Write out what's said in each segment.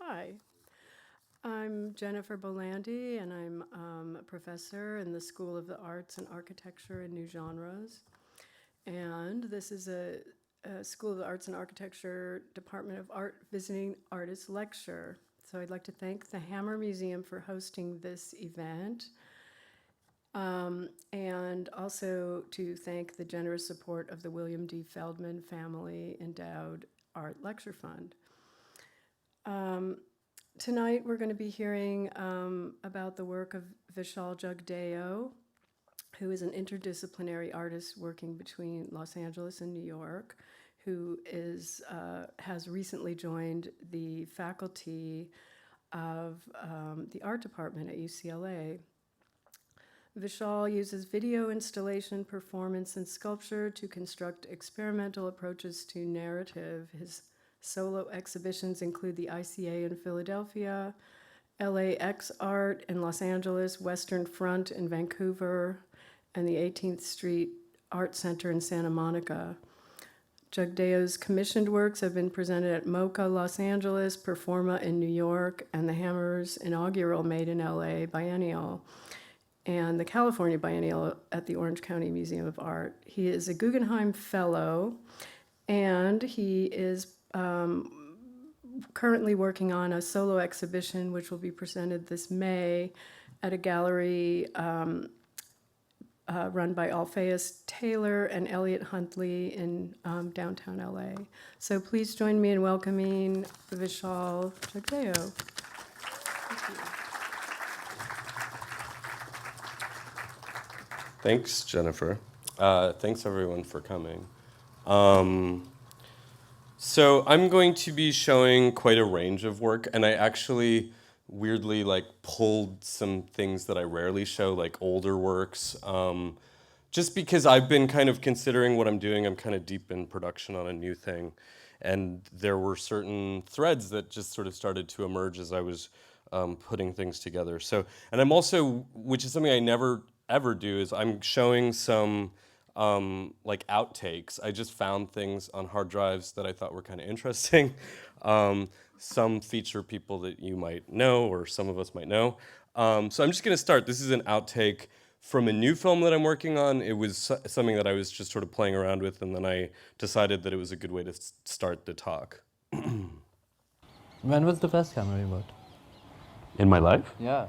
Hi, I'm Jennifer Bolandi, and I'm a professor in the School of the Arts and Architecture and New Genres. And this is a School of the Arts and Architecture Department of Art Visiting Artist Lecture. So I'd like to thank the Hammer Museum for hosting this event. And also to thank the generous support of the William D. Feldman Family Endowed Art Lecture Fund. Tonight we're going to be hearing about the work of Vishal Jugdeo, who is an interdisciplinary artist working between Los Angeles and New York, who has recently joined the faculty of the art department at UCLA. Vishal uses video installation, performance, and sculpture to construct experimental approaches to narrative. His solo exhibitions include the ICA in Philadelphia, LAXART in Los Angeles, Western Front in Vancouver, and the 18th Street Art Center in Santa Monica. Jugdeo's commissioned works have been presented at MOCA Los Angeles, Performa in New York, and the Hammer's inaugural Made in LA Biennial, and the California Biennial at the Orange County Museum of Art. He is a Guggenheim Fellow, and he is currently working on a solo exhibition which will be presented this May at a gallery run by Alphaeus Taylor and Elliot Huntley in downtown LA. So please join me in welcoming Vishal Jugdeo. Thank you. Thanks, Jennifer. Thanks, everyone, for coming. So I'm going to be showing quite a range of work, and I actually weirdly pulled some things that I rarely show, like older works, just because I've been kind of considering what I'm doing. I'm kind of deep in production on a new thing, and there were certain threads that just sort of started to emerge as I was putting things together. So, and I'm also, which is something I never ever do, is I'm showing some outtakes. I just found things on hard drives that I thought were kind of interesting. Some feature people that you might know, or some of us might know. So I'm just going to start. This is an outtake from a new film that I'm working on. It was something that I was just sort of playing around with, and then I decided that it was a good way to start the talk. When was the first camera you bought? In my life? Yeah.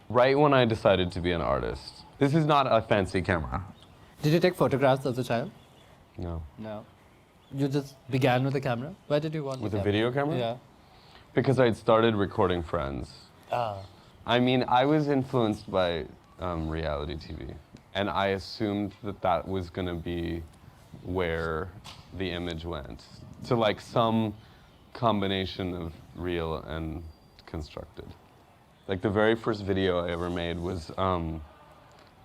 Right when I decided to be an artist. This is not a fancy camera. Did you take photographs as a child? No. No. You just began with a camera? Why did you want With a a video camera? Yeah. Because I'd started recording friends. Ah. I mean, I was influenced by reality TV, and I assumed that that was going to be where the image went, to some combination of real and constructed. The very first video I ever made was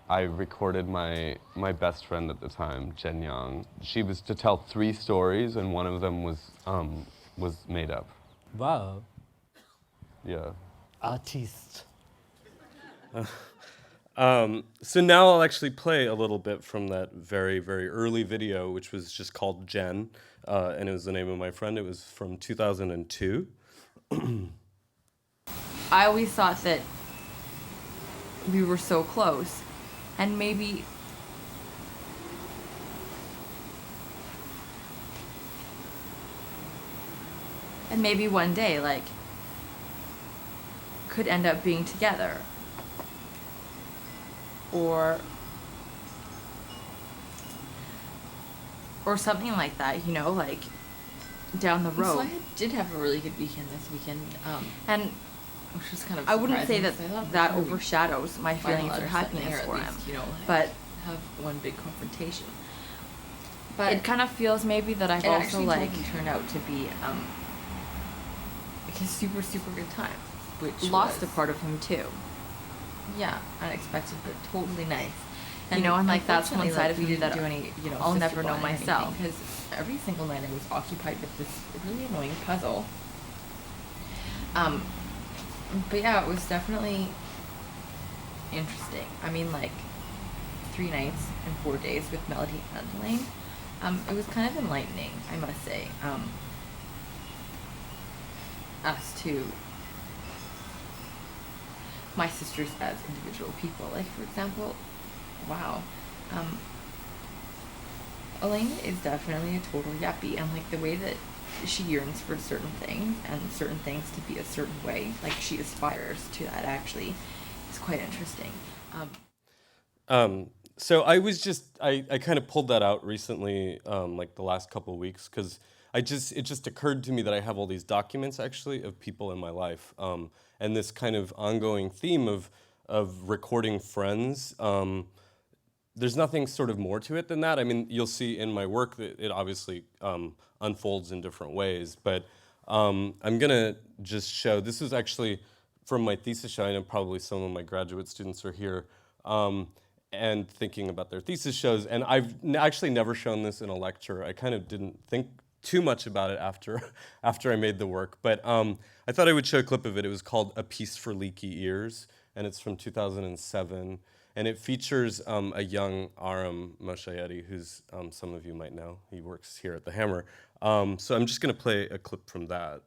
I recorded my best friend at the time, Jen Young. She was to tell 3 stories, and one of them was made up. Wow. Yeah. Artiste. So now I'll actually play a little bit from that very, very early video, which was just called Jen, and it was the name of my friend. It was from 2002. I always thought that we were so close, and maybe one day, could end up being together, or something like that, down the road. So I did have a really good weekend this weekend, And which was kind of I wouldn't say that surprising, 'cause I thought that before we overshadows my feelings finalized or something, happiness or at for him. least, But have one big confrontation. But it kind of feels maybe that I've it also actually totally turned out to be a super, super good time, which lost a was, part of him too. yeah, unexpected but totally nice. And that's one unfortunately, side of we me didn't that do any, I'll never know myself. because every single night I was occupied with this really annoying puzzle. But yeah, it was definitely interesting. I mean, 3 nights and 4 days with melody handling. It was kind of enlightening, I must say. As to my sisters as individual people. Like, for example, wow. Elena is definitely a total yuppie, and like the way that she yearns for certain things and certain things to be a certain way, like she aspires to that actually, is quite interesting. So I kind of pulled that out recently, like the last couple of weeks, because it just occurred to me that I have all these documents actually of people in my life, and this kind of ongoing theme of recording friends. There's nothing sort of more to it than that. I mean, you'll see in my work that it obviously unfolds in different ways, but I'm gonna just show, this is actually from my thesis show. I know probably some of my graduate students are here and thinking about their thesis shows, and I've actually never shown this in a lecture. I kind of didn't think too much about it after I made the work, but I thought I would show a clip of it. It was called A Piece for Leaky Ears, and it's from 2007. And it features a young Aram Moshayetti, who's some of you might know. He works here at the Hammer. So I'm just going to play a clip from that.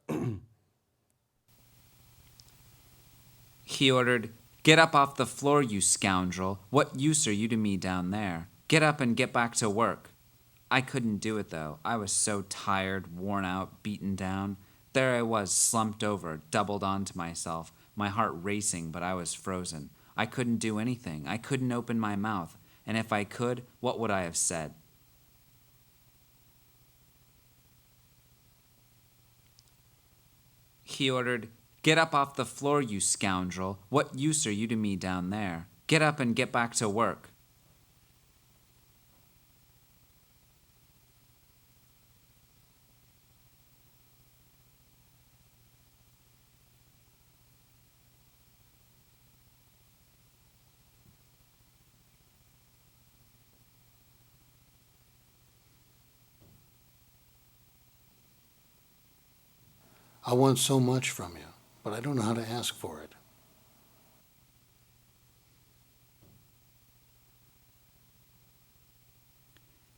He ordered, "Get up off the floor, you scoundrel. What use are you to me down there? Get up and get back to work." I couldn't do it, though. I was so tired, worn out, beaten down. There I was, slumped over, doubled onto myself, my heart racing, but I was frozen. I couldn't do anything. I couldn't open my mouth. And if I could, what would I have said? He ordered, "Get up off the floor, you scoundrel. What use are you to me down there? Get up and get back to work." I want so much from you, but I don't know how to ask for it.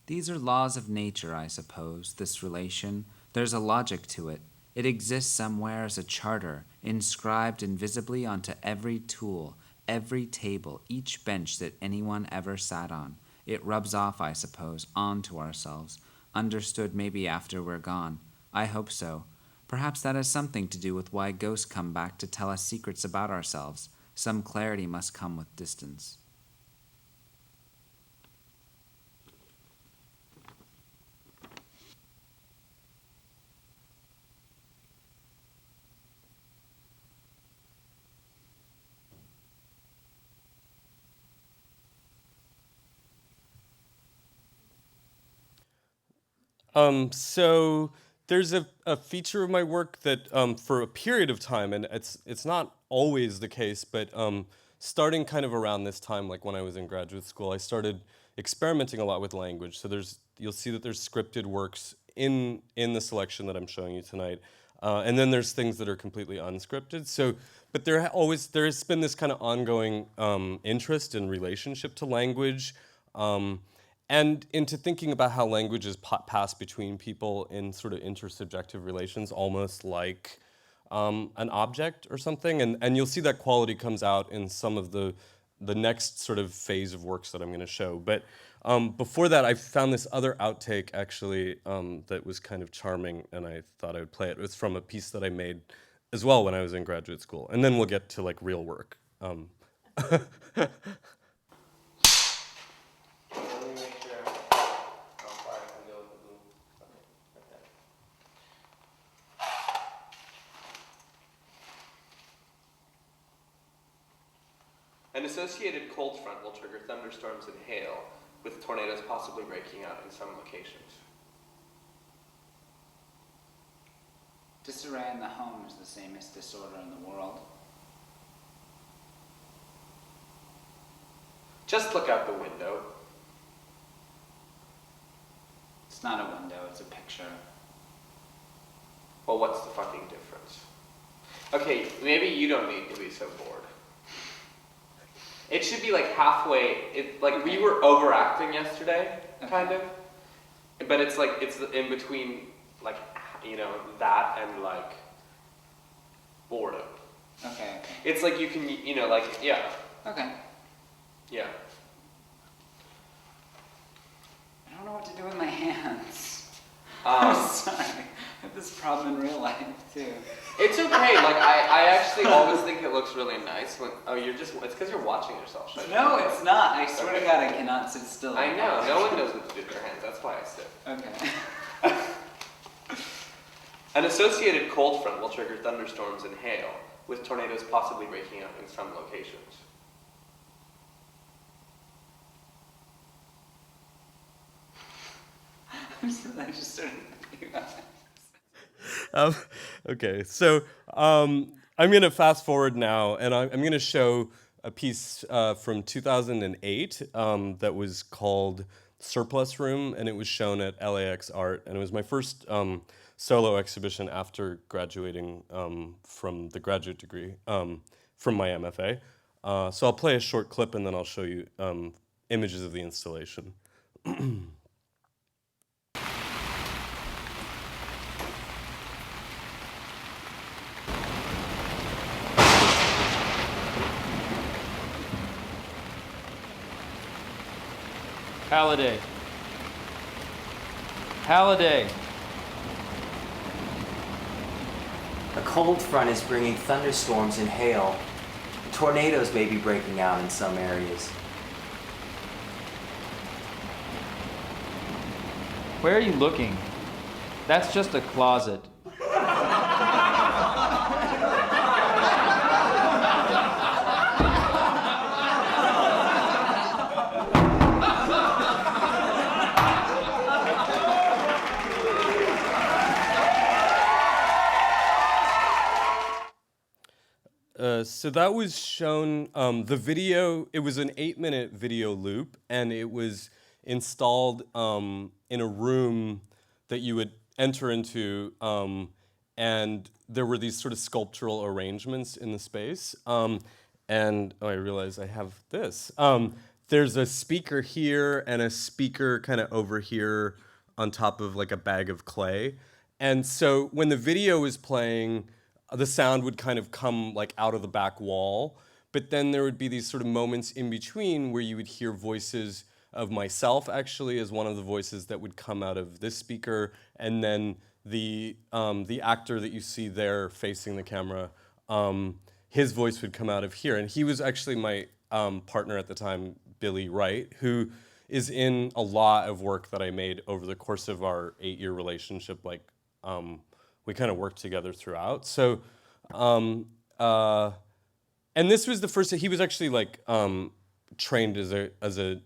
These are laws of nature, I suppose, this relation. There's a logic to it. It exists somewhere as a charter, inscribed invisibly onto every tool, every table, each bench that anyone ever sat on. It rubs off, I suppose, onto ourselves, understood maybe after we're gone. I hope so. Perhaps that has something to do with why ghosts come back to tell us secrets about ourselves. Some clarity must come with distance. So there's a feature of my work that for a period of time, and it's not always the case, but starting kind of around this time, like when I was in graduate school, I started experimenting a lot with language. So you'll see that there's scripted works in the selection that I'm showing you tonight, and then there's things that are completely unscripted. So, but there's been this kind of ongoing interest in relationship to language. And into thinking about how languages pass between people in sort of intersubjective relations, almost like an object or something. And you'll see that quality comes out in some of the next sort of phase of works that I'm going to show. But before that, I found this other outtake, actually, that was kind of charming, and I thought I would play it. It was from a piece that I made as well when I was in graduate school. And then we'll get to, like, real work. An associated cold front will trigger thunderstorms and hail, with tornadoes possibly breaking out in some locations. Disarray in the home is the same as disorder in the world. Just look out the window. It's not a window, it's a picture. Well, what's the fucking difference? Okay, maybe you don't need to be so bored. It should be like halfway, like we were overacting yesterday, kind of. but it's like, it's in between, like, you know, that and like boredom. Okay. It's like you can, you know, like, yeah, Okay. yeah. I don't know what to do with my hands. I'm sorry. I have this problem in real life too. It's okay. Like I actually always think it looks really nice when it's because you're watching yourself. No, it's not. I swear to God, I cannot sit still. I know. No one knows what to do with their hands. That's why I sit. Okay. An associated cold front will trigger thunderstorms and hail, with tornadoes possibly breaking up in some locations. I just started thinking about it. Okay, so I'm going to fast forward now, and I'm going to show a piece from 2008 that was called Surplus Room, and it was shown at LAXART, and it was my first solo exhibition after graduating from the graduate degree from my MFA. So I'll play a short clip, and then I'll show you images of the installation. Halliday. Halliday. A cold front is bringing thunderstorms and hail. Tornadoes may be breaking out in some areas. Where are you looking? That's just a closet. So that was shown, the video, it was an 8-minute video loop, and it was installed in a room that you would enter into, and there were these sort of sculptural arrangements in the space. And I realize I have this. There's a speaker here and a speaker kind of over here on top of like a bag of clay. And so when the video was playing, the sound would kind of come like out of the back wall, but then there would be these sort of moments in between where you would hear voices of myself actually as one of the voices that would come out of this speaker, and then the actor that you see there facing the camera, his voice would come out of here, and he was actually my partner at the time, Billy Wright, who is in a lot of work that I made over the course of our 8-year relationship. Like, we kind of worked together throughout. So, and this was the first. He was actually like trained as a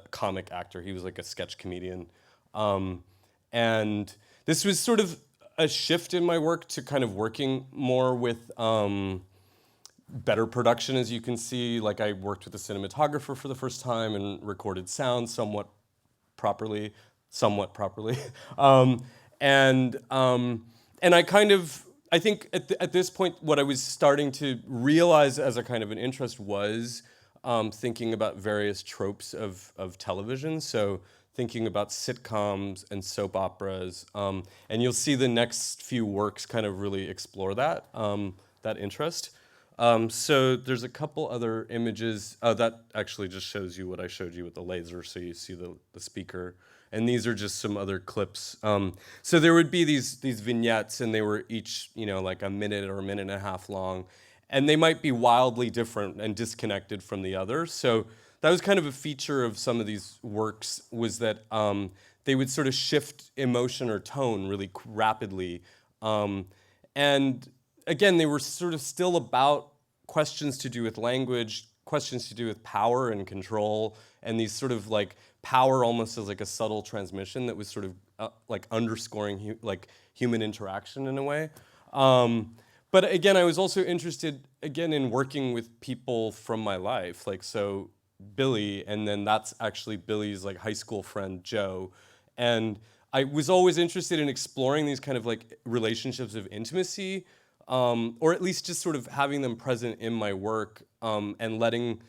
comic actor. He was like a sketch comedian, and this was sort of a shift in my work to kind of working more with better production, as you can see. Like I worked with a cinematographer for the first time and recorded sound somewhat properly. And I think at this point, what I was starting to realize as a kind of an interest was thinking about various tropes of television. So thinking about sitcoms and soap operas. And you'll see the next few works kind of really explore that, that interest. So there's a couple other images. That actually just shows you what I showed you with the laser, so you see the speaker. And these are just some other clips. So there would be these vignettes, and they were each, like a minute or a minute and a half long. And they might be wildly different and disconnected from the other. So that was kind of a feature of some of these works, was that they would sort of shift emotion or tone really rapidly. And again, they were sort of still about questions to do with language, questions to do with power and control, and these sort of like power almost as like a subtle transmission that was sort of like underscoring human interaction in a way. But again, I was also interested again in working with people from my life, like so Billy, and then that's actually Billy's like high school friend Joe, and I was always interested in exploring these kind of like relationships of intimacy, or at least just sort of having them present in my work, and letting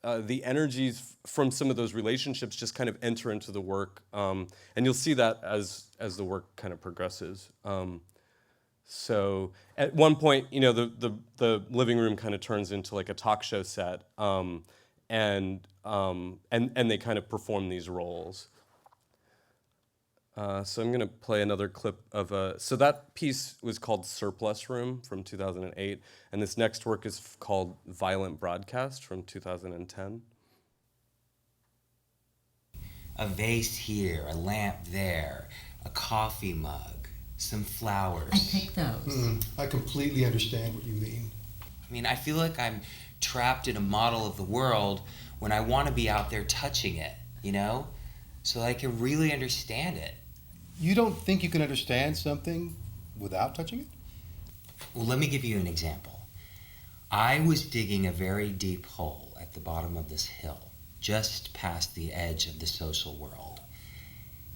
the energies from some of those relationships just kind of enter into the work, and you'll see that as the work kind of progresses. So at one point, you know, the living room kind of turns into like a talk show set, and they kind of perform these roles. So I'm going to play another clip of so that piece was called Surplus Room from 2008, and this next work is called Violent Broadcast from 2010. A vase here, a lamp there, a coffee mug, some flowers. I picked those. I completely understand what you mean. I mean, I feel like I'm trapped in a model of the world when I want to be out there touching it, you know? So I can really understand it. You don't think you can understand something without touching it? Well, let me give you an example. I was digging a very deep hole at the bottom of this hill, just past the edge of the social world.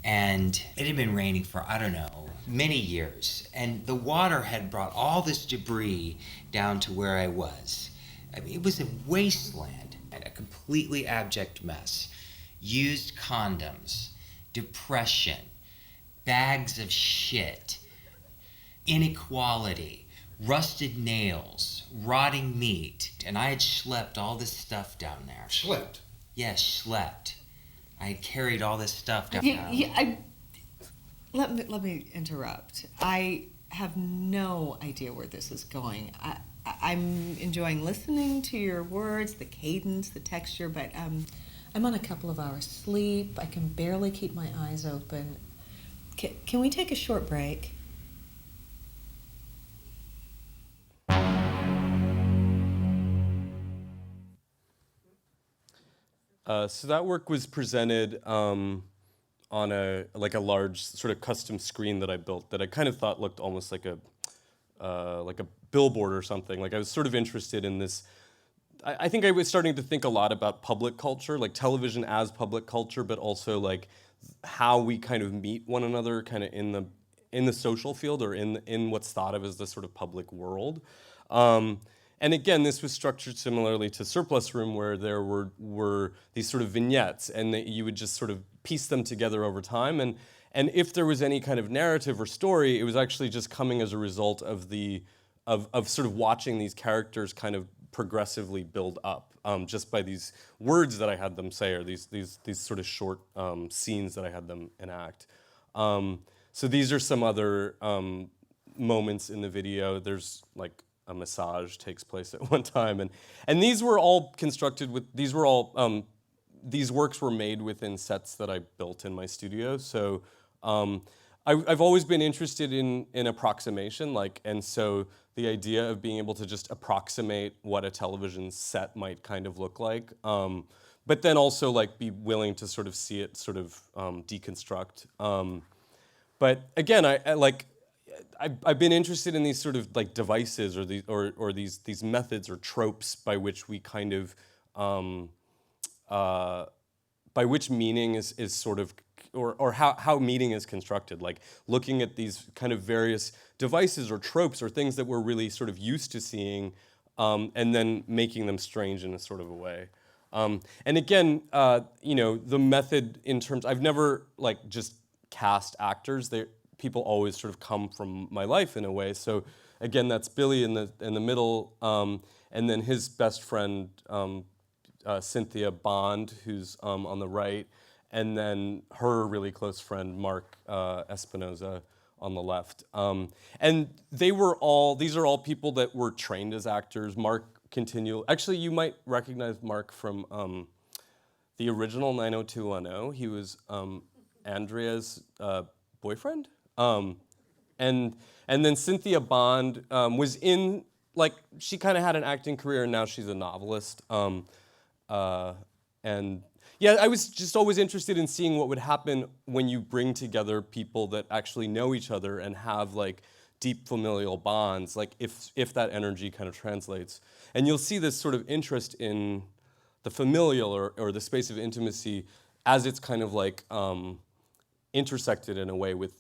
And it had been raining for, I don't know, many years. And the water had brought all this debris down to where I was. I mean, it was a wasteland, a completely abject mess. Used condoms, depression, bags of shit, inequality, rusted nails, rotting meat. And I had schlepped all this stuff down there. Schlepped? Yes, schlepped. I had carried all this stuff down Yeah, let me interrupt. I have no idea where this is going. I'm enjoying listening to your words, the cadence, the texture, but I'm on a couple of hours sleep. I can barely keep my eyes open. Can we take a short break? So that work was presented on a large sort of custom screen that I built that I kind of thought looked almost like a billboard or something. Like I was sort of interested in this. I think I was starting to think a lot about public culture, like television as public culture, but also like how we kind of meet one another kind of in the social field or in what's thought of as the sort of public world. And again, this was structured similarly to Surplus Room, where there were these sort of vignettes, and that you would just sort of piece them together over time. And if there was any kind of narrative or story, it was actually just coming as a result of of sort of watching these characters kind of progressively build up, just by these words that I had them say, or these sort of short scenes that I had them enact. So these are some other moments in the video. There's like a massage takes place at one time, and these were all constructed with these works were made within sets that I built in my studio. So I've always been interested in approximation, and so the idea of being able to just approximate what a television set might kind of look like, but then also like be willing to sort of see it sort of deconstruct. But again, I've been interested in these sort of like devices or these methods or tropes by which we kind of by which meaning is sort of or how meaning is constructed, like looking at these kind of various devices or tropes or things that we're really sort of used to seeing, and then making them strange in a sort of a way. And again, the method in terms, I've never like just cast actors. People always sort of come from my life in a way. So again, that's Billy in the middle, and then his best friend, Cynthia Bond, who's on the right, and then her really close friend, Mark Espinoza, on the left. And these are all people that were trained as actors. Mark actually you might recognize Mark from the original 90210. He was Andrea's boyfriend. And then Cynthia Bond was in, like, she kind of had an acting career, and now she's a novelist. And yeah, I was just always interested in seeing what would happen when you bring together people that actually know each other and have like deep familial bonds, like if that energy kind of translates. And you'll see this sort of interest in the familial or the space of intimacy as it's kind of like intersected in a way with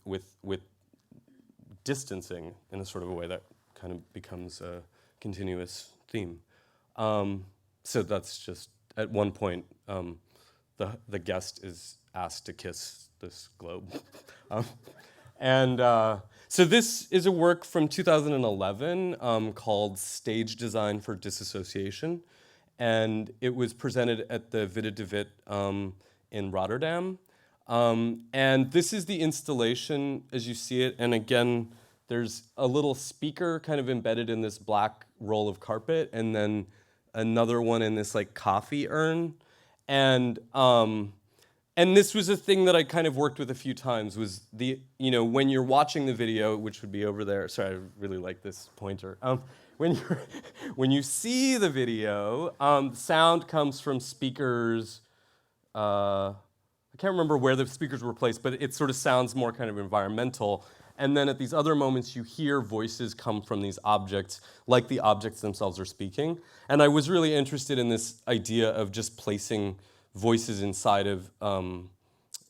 distancing in a sort of a way that kind of becomes a continuous theme. So that's just at one point, the guest is asked to kiss this globe. So this is a work from 2011 called Stage Design for Disassociation, and it was presented at the Witte de Wit in Rotterdam. And this is the installation as you see it, and again, there's a little speaker kind of embedded in this black roll of carpet, and then another one in this like coffee urn. And this was a thing that I kind of worked with a few times, was when you're watching the video, which would be over there, sorry, I really like this pointer. When you see the video, sound comes from speakers, I can't remember where the speakers were placed, but it sort of sounds more kind of environmental. And then at these other moments, you hear voices come from these objects, like the objects themselves are speaking. And I was really interested in this idea of just placing voices inside of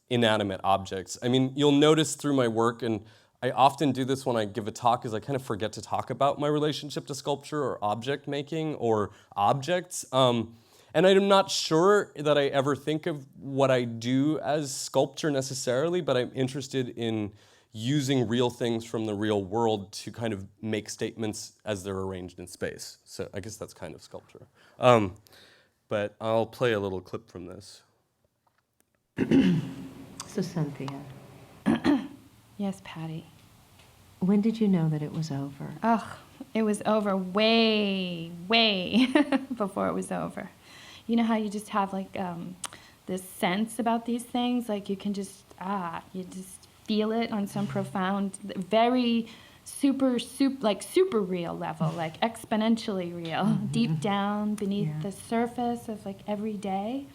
inanimate objects. I mean, you'll notice through my work, and I often do this when I give a talk, is I kind of forget to talk about my relationship to sculpture or object making or objects. And I'm not sure that I ever think of what I do as sculpture necessarily, but I'm interested in using real things from the real world to kind of make statements as they're arranged in space. So I guess that's kind of sculpture. But I'll play a little clip from this. So Cynthia, Yes, Patty. when did you know that it was over? Ugh, it was over way before it was over. You know how you just have like this sense about these things? Like you can just, you just feel it on some profound, very super real level, like exponentially real, deep down beneath the surface of like every day.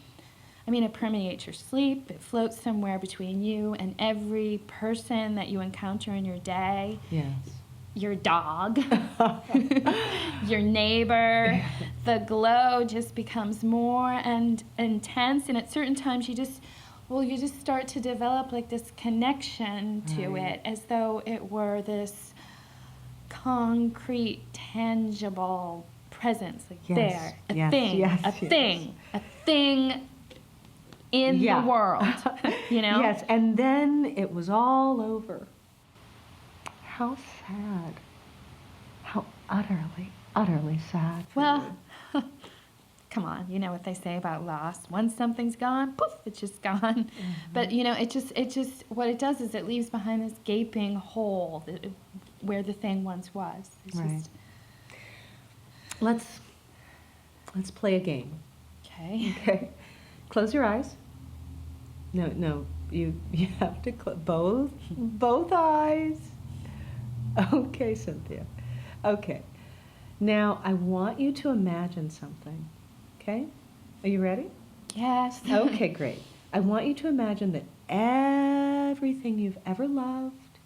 I mean, it permeates your sleep. It floats somewhere between you and every person that you encounter in your day. Yes. Your dog, your neighbor. The glow just becomes more and intense. And at certain times, you just start to develop like this connection to it, as though it were this concrete, tangible presence, like there, a thing in the world, you know? Yes, and then it was all over. How sad. How utterly sad. Well, come on, you know what they say about loss. Once something's gone, poof, it's just gone. But you know, it just what it does is it leaves behind this gaping hole where the thing once was. It's Right. Let's play a game. Okay. Okay. Close your eyes. No, you have to close both eyes. Okay, Cynthia. Okay. Now I want you to imagine something. Okay? Are you ready? Yes. Okay, great. I want you to imagine that everything you've ever loved,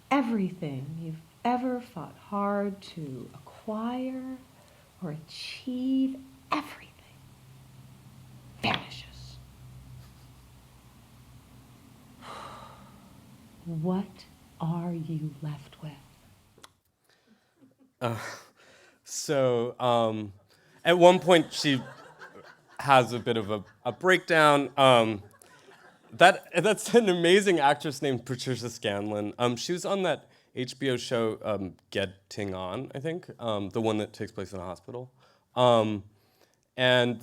everything you've ever fought hard to acquire or achieve, everything vanishes. What are you left with? At one point, she has a bit of a breakdown. That's an amazing actress named Patricia Scanlon. She was on that HBO show Getting On, I think, the one that takes place in a hospital. And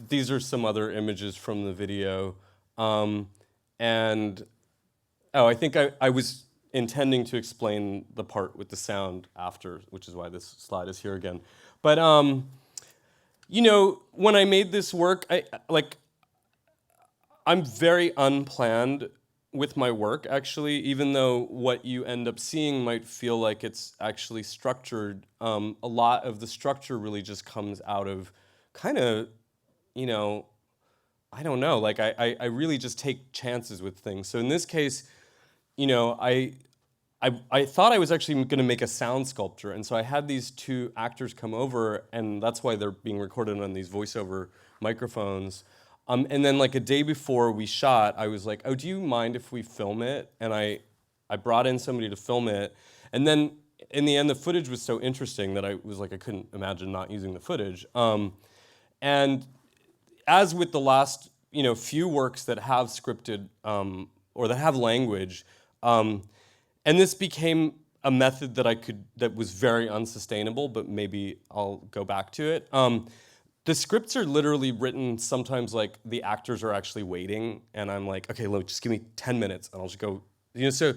these are some other images from the video. I think I was intending to explain the part with the sound after, which is why this slide is here again. But you know, when I made this work, I'm very unplanned with my work, actually, even though what you end up seeing might feel like it's actually structured. A lot of the structure really just comes out of kind of, you know, I don't know, like I really just take chances with things. So in this case, you know, I thought I was actually going to make a sound sculpture, and so I had these two actors come over, and that's why they're being recorded on these voiceover microphones. And then like a day before we shot, I was like, oh, do you mind if we film it? And I brought in somebody to film it, and then in the end, the footage was so interesting that I was like, I couldn't imagine not using the footage. And as with the last few works that have scripted or that have language, and this became a method that was very unsustainable, but maybe I'll go back to it. The scripts are literally written sometimes like the actors are actually waiting, and I'm like, okay, look, just give me 10 minutes, and I'll just go. So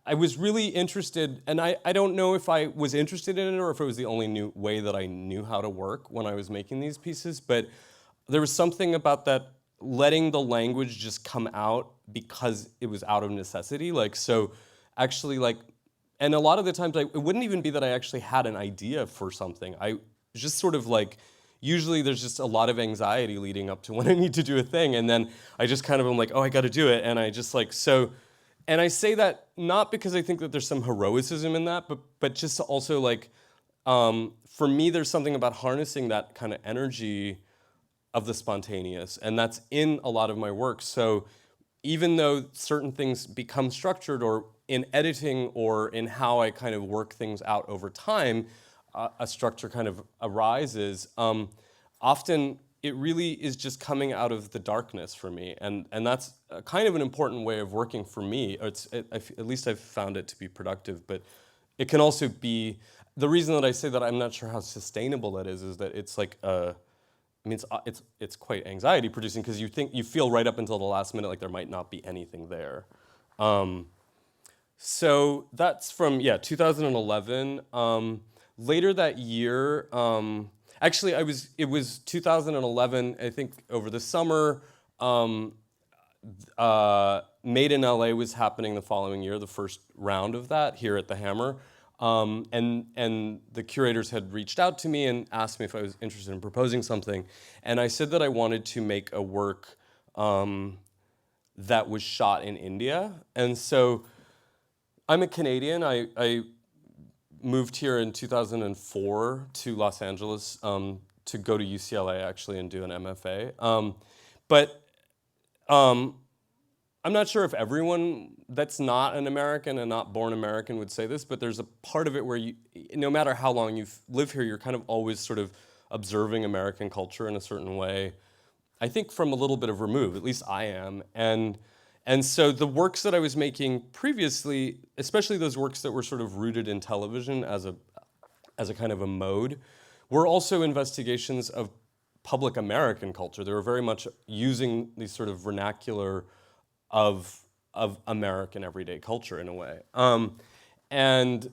I was really interested, and I don't know if I was interested in it or if it was the only new way that I knew how to work when I was making these pieces, but there was something about that letting the language just come out because it was out of necessity. And a lot of the times it wouldn't even be that I actually had an idea for something. I just sort of usually there's just a lot of anxiety leading up to when I need to do a thing, and then I just kind of am like, oh, I got to do it, and I just so. And I say that not because I think that there's some heroicism in that, but just also for me, there's something about harnessing that kind of energy of the spontaneous, and that's in a lot of my work. So even though certain things become structured, or in editing or in how I kind of work things out over time, a structure kind of arises, often it really is just coming out of the darkness for me, and that's kind of an important way of working for me. At least I've found it to be productive, but it can also be, the reason that I say that I'm not sure how sustainable that is that it's it's quite anxiety producing, because you feel right up until the last minute like there might not be anything there. So that's from 2011. Later that year, actually it was 2011. I think over the summer, Made in LA was happening the following year, the first round of that here at the Hammer. And the curators had reached out to me and asked me if I was interested in proposing something. And I said that I wanted to make a work that was shot in India. And so I'm a Canadian. I moved here in 2004 to Los Angeles to go to UCLA actually and do an MFA. But I'm not sure if everyone that's not an American and not born American would say this, but there's a part of it where no matter how long you've lived here, you're kind of always sort of observing American culture in a certain way. I think from a little bit of remove, at least I am. And so the works that I was making previously, especially those works that were sort of rooted in television as a kind of a mode, were also investigations of public American culture. They were very much using these sort of vernacular of American everyday culture in a way. And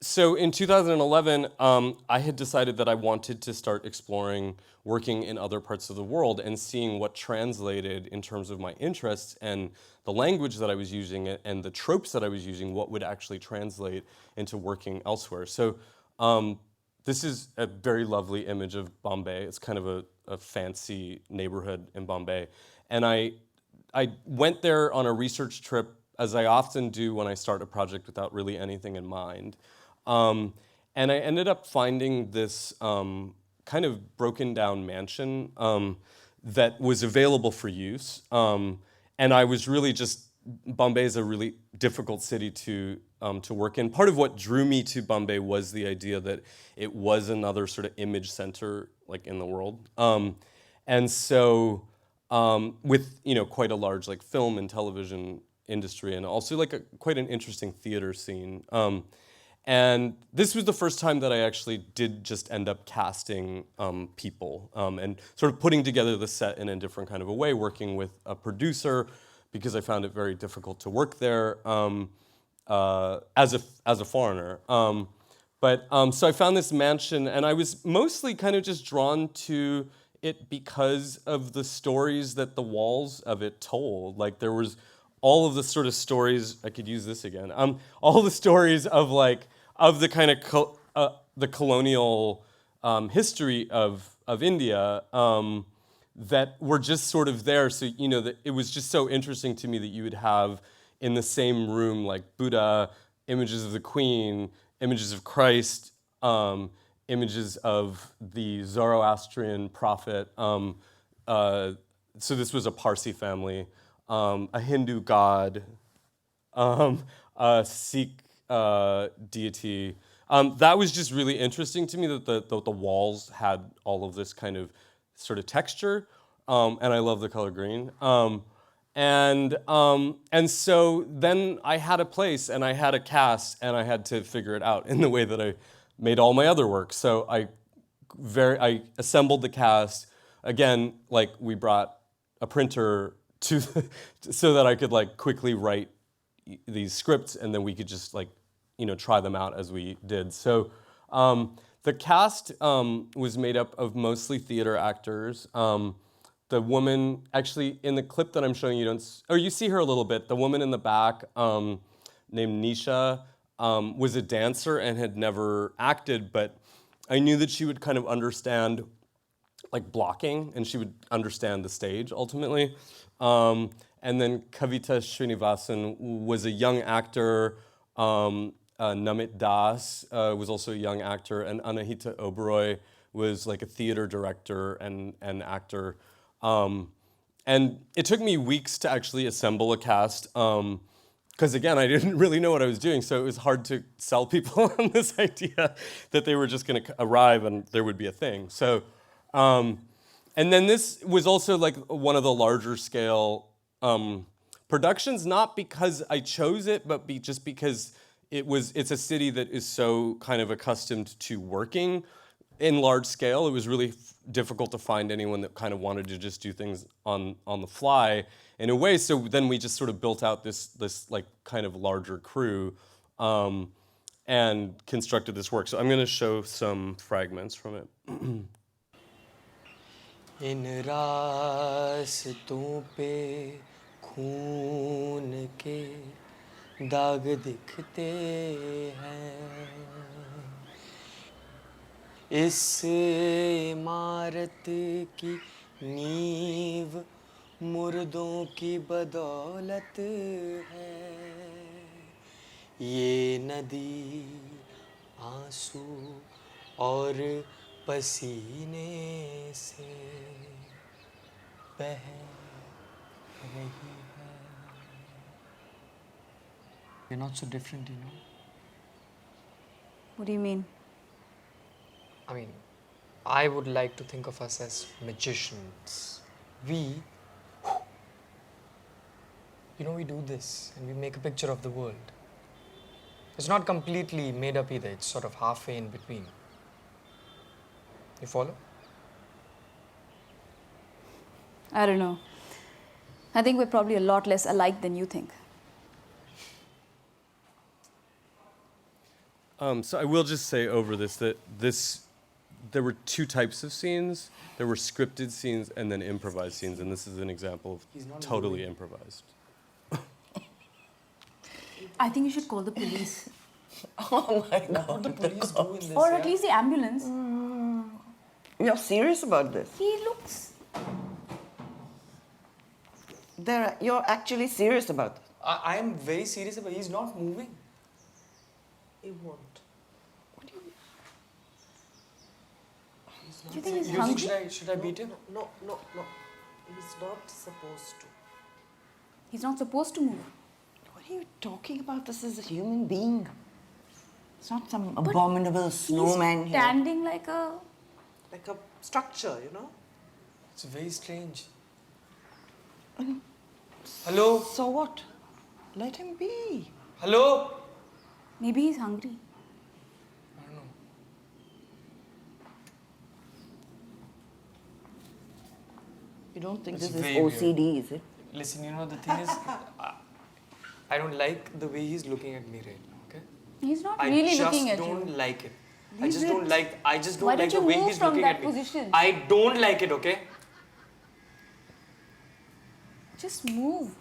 so in 2011, I had decided that I wanted to start exploring working in other parts of the world and seeing what translated in terms of my interests and the language that I was using and the tropes that I was using, what would actually translate into working elsewhere. So this is a very lovely image of Bombay. It's kind of a fancy neighborhood in Bombay. And I went there on a research trip, as I often do when I start a project without really anything in mind. And I ended up finding this kind of broken down mansion that was available for use. And I was really Bombay is a really difficult city to work in. Part of what drew me to Bombay was the idea that it was another sort of image center in the world. And so with quite a large film and television industry, and also quite an interesting theater scene. And this was the first time that I actually did just end up casting people and sort of putting together the set in a different kind of a way, working with a producer, because I found it very difficult to work there as a foreigner. So I found this mansion, and I was mostly kind of just drawn to it because of the stories that the walls of it told. There was all of the sort of stories, I could use this again, all the stories of the kind of the colonial history of India that were just sort of there. So, that it was just so interesting to me that you would have in the same room Buddha, images of the Queen, images of Christ, images of the Zoroastrian prophet. So this was a Parsi family, a Hindu god, a Sikh deity. That was just really interesting to me that the walls had all of this kind of sort of texture, and I love the color green. And so then I had a place and I had a cast and I had to figure it out in the way that I made all my other work. So I assembled the cast. Again, like we brought a printer to so that I could like quickly write these scripts and then we could just like, try them out as we did. So the cast was made up of mostly theater actors. The woman, actually, in the clip that I'm showing you, you see her a little bit. The woman in the back, named Nisha, was a dancer and had never acted, but I knew that she would kind of understand like blocking, and she would understand the stage ultimately. And then Kavita Srinivasan was a young actor. Namit Das was also a young actor, and Anahita Oberoi was like a theater director and actor. And it took me weeks to actually assemble a cast, because again, I didn't really know what I was doing, so it was hard to sell people on this idea that they were just going to arrive and there would be a thing. So, and then this was also like one of the larger scale productions, not because I chose it, but just because it's a city that is so kind of accustomed to working in large scale. It was really difficult to find anyone that kind of wanted to just do things on the fly in a way. So then we just sort of built out this like kind of larger crew and constructed this work. So I'm going to show some fragments from it. इन रास्तों पे खून के दाग दिखते हैं इस इमारत की नींव मुर्दों की बदौलत है ये नदी आंसू और पसीने से बह रही है You're not so different, you know. What do you mean? I mean, I would like to think of us as magicians. We do this and we make a picture of the world. It's not completely made up either, it's sort of halfway in between. You follow? I don't know. I think we're probably a lot less alike than you think. So I will just say over this that there were two types of scenes. There were scripted scenes and then improvised scenes, and this is an example of totally improvised. I think you should call the police. Oh my God. The police do in this, Or at least the ambulance. You're serious about this? He looks... You're actually serious about this? I am very serious about it. He's not moving. He won't. Do you think he's hungry? Should I beat him? No. He's not supposed to. He's not supposed to move. What are you talking about? This is a human being. It's not some abominable snowman He's here. standing like a structure, you know? It's very strange. Hello? So what? Let him be. Hello? Maybe he's hungry. I don't know. You don't think It's this is very OCD, weird. is it? Listen, the thing is, I don't like the way he's looking at me right now, okay? He's not really looking at you. I just don't like it. Leave I just it. don't like Why don't the you way move he's from looking that at me. position? I don't like it, okay? Just move.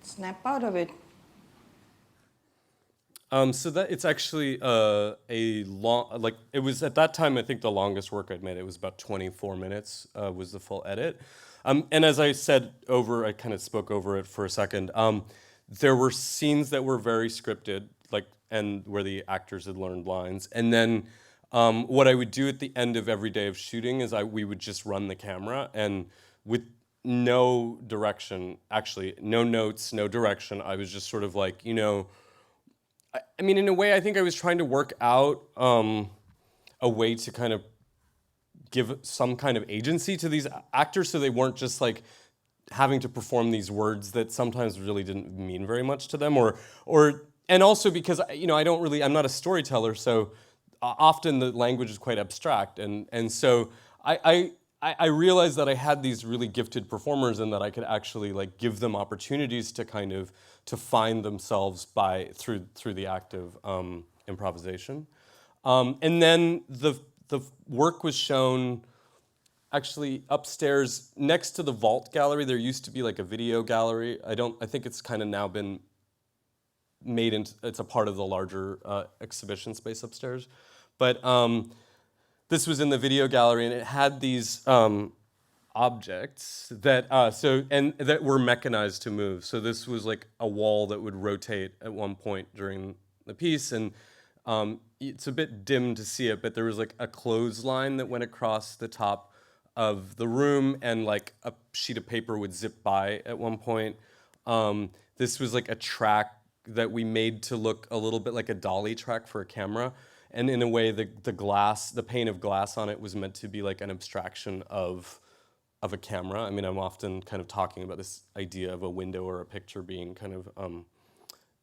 Snap out of it. So that it's actually a long, it was at that time I think the longest work I'd made. It was about 24 minutes was the full edit. And as I said I kind of spoke over it for a second. There were scenes that were very scripted, and where the actors had learned lines. And then what I would do at the end of every day of shooting is we would just run the camera, and with no direction, actually, no notes, no direction. I was just sort of like, I mean, in a way, I think I was trying to work out a way to kind of give some kind of agency to these actors, so they weren't just like having to perform these words that sometimes really didn't mean very much to them, and also because I'm not a storyteller, so often the language is quite abstract, and so I realized that I had these really gifted performers and that I could actually like give them opportunities to kind of to find themselves through the act of improvisation, and then the work was shown actually upstairs next to the vault gallery. There used to be like a video gallery. I think it's kind of now been made into, it's a part of the larger exhibition space upstairs. But this was in the video gallery, and it had these objects that that were mechanized to move. So this was like a wall that would rotate at one point during the piece, and it's a bit dim to see it, but there was like a clothesline that went across the top of the room, and like a sheet of paper would zip by at one point. This was like a track that we made to look a little bit like a dolly track for a camera, and in a way the pane of glass on it was meant to be like an abstraction of a camera. I mean, I'm often kind of talking about this idea of a window or a picture being kind of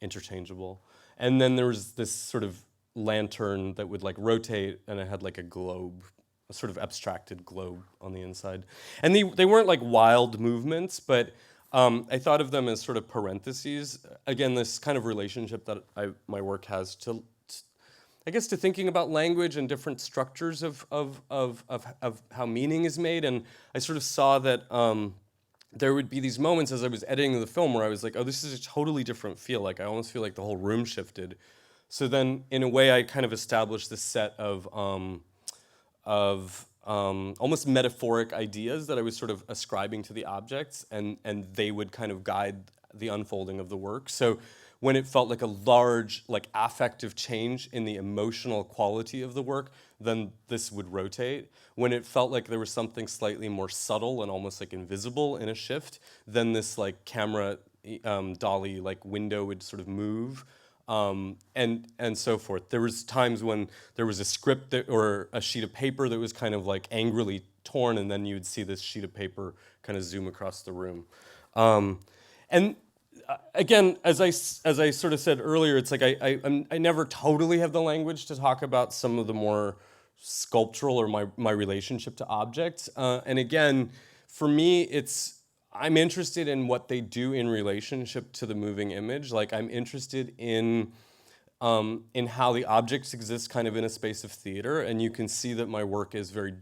interchangeable. And then there was this sort of lantern that would like rotate, and it had like a globe, a sort of abstracted globe on the inside. And they weren't like wild movements, but I thought of them as sort of parentheses. Again, this kind of relationship that my work has to, I guess, to thinking about language and different structures of how meaning is made. And I sort of saw that there would be these moments as I was editing the film where I was like, oh, this is a totally different feel. Like I almost feel like the whole room shifted. So then, in a way, I kind of established this set of almost metaphoric ideas that I was sort of ascribing to the objects, and they would kind of guide the unfolding of the work. So when it felt like a large, like affective change in the emotional quality of the work, then this would rotate. When it felt like there was something slightly more subtle and almost like invisible in a shift, then this like camera dolly like window would sort of move. And so forth. There was times when there was a script or a sheet of paper that was kind of like angrily torn, and then you would see this sheet of paper kind of zoom across the room. And again, as I sort of said earlier, it's like I never totally have the language to talk about some of the more sculptural or my relationship to objects. And again, for me, I'm interested in what they do in relationship to the moving image. Like I'm interested in how the objects exist kind of in a space of theater, and you can see that my work is very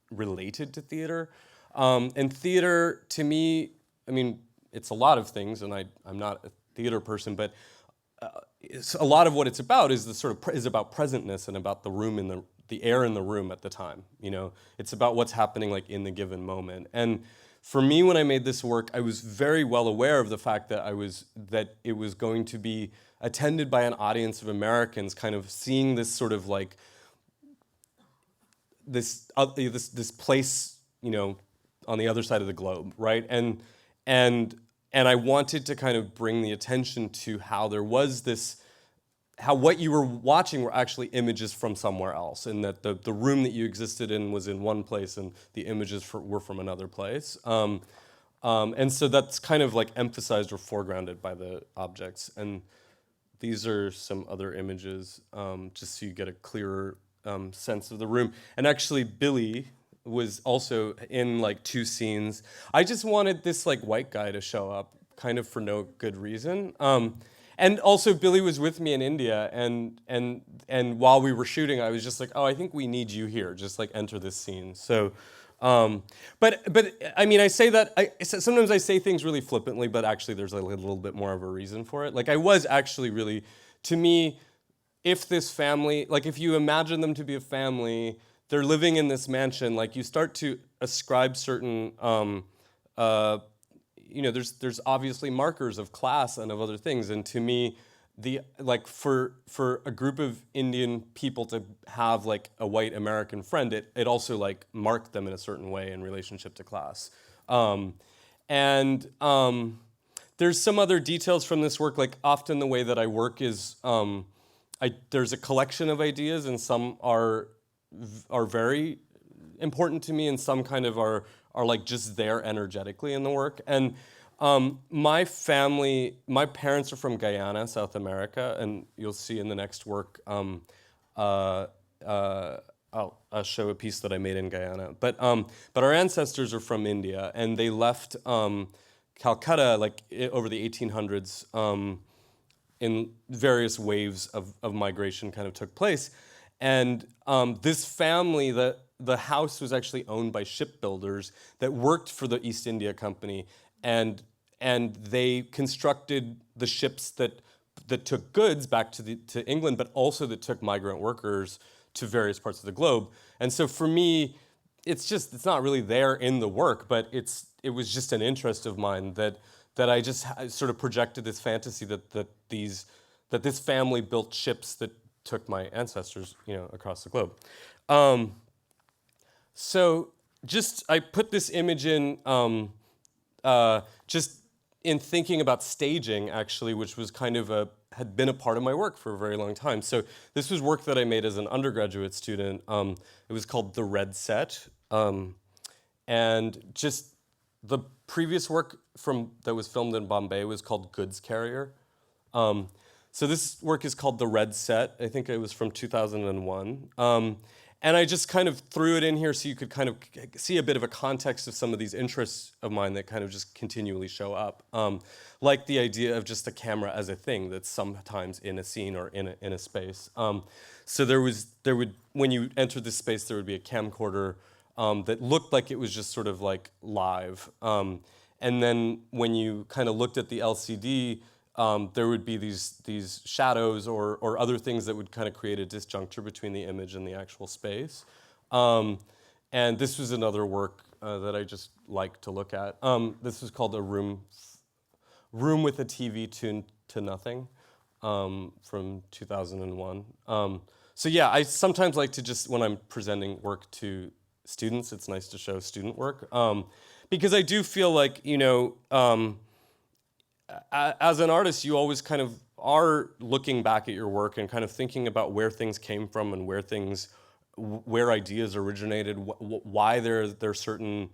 related to theater. And theater, to me, I mean, it's a lot of things, and I'm not a theater person, but a lot of what it's about is is about presentness and about the room in the air in the room at the time. You know, it's about what's happening like in the given moment. And for me, when I made this work, I was very well aware of the fact that it was going to be attended by an audience of Americans, kind of seeing this sort of like this place, you know, on the other side of the globe, right? And I wanted to kind of bring the attention to how there was this, how what you were watching were actually images from somewhere else, and that the room that you existed in was in one place and the images were from another place. And so that's kind of like emphasized or foregrounded by the objects. And these are some other images, just so you get a clearer sense of the room. And actually, Billy was also in like 2 scenes. I just wanted this like white guy to show up, kind of for no good reason. And also, Billy was with me in India, and while we were shooting, I was just like, oh, I think we need you here. Just like enter this scene. So, but I mean, I say that sometimes I say things really flippantly, but actually, there's a little bit more of a reason for it. Like I was actually really, to me, if this family, like if you imagine them to be a family, they're living in this mansion. Like you start to ascribe certain. You know, there's obviously markers of class and of other things, and to me, for a group of Indian people to have like a white American friend, it also like marked them in a certain way in relationship to class. There's some other details from this work. Like often the way that I work is there's a collection of ideas, and some are very important to me, and some kind of are like just there energetically in the work. And my parents are from Guyana, South America, and you'll see in the next work, I'll show a piece that I made in Guyana. But our ancestors are from India, and they left Calcutta over the 1800s. In various waves of migration kind of took place. And this family, the house was actually owned by shipbuilders that worked for the East India Company, and they constructed the ships that took goods back to England, but also that took migrant workers to various parts of the globe. And so for me, it's not really there in the work, but it was just an interest of mine that I just sort of projected this fantasy that this family built ships that took my ancestors, across the globe. So I put this image in just in thinking about staging, actually, which was kind of had been a part of my work for a very long time. So this was work that I made as an undergraduate student. It was called The Red Set, and just the previous work that was filmed in Bombay was called Goods Carrier. So this work is called The Red Set. I think it was from 2001. And I just kind of threw it in here so you could kind of see a bit of a context of some of these interests of mine that kind of just continually show up. Like the idea of just a camera as a thing that's sometimes in a scene or in a space. So when you entered this space, there would be a camcorder that looked like it was just sort of like live. And then when you kind of looked at the LCD, there would be these shadows or other things that would kind of create a disjuncture between the image and the actual space. And this was another work that I just like to look at. This was called A Room with a TV Tuned to Nothing from 2001. So yeah, I sometimes like to just, when I'm presenting work to students, it's nice to show student work. Because I do feel like, as an artist, you always kind of are looking back at your work and kind of thinking about where things came from and where ideas originated, why there are certain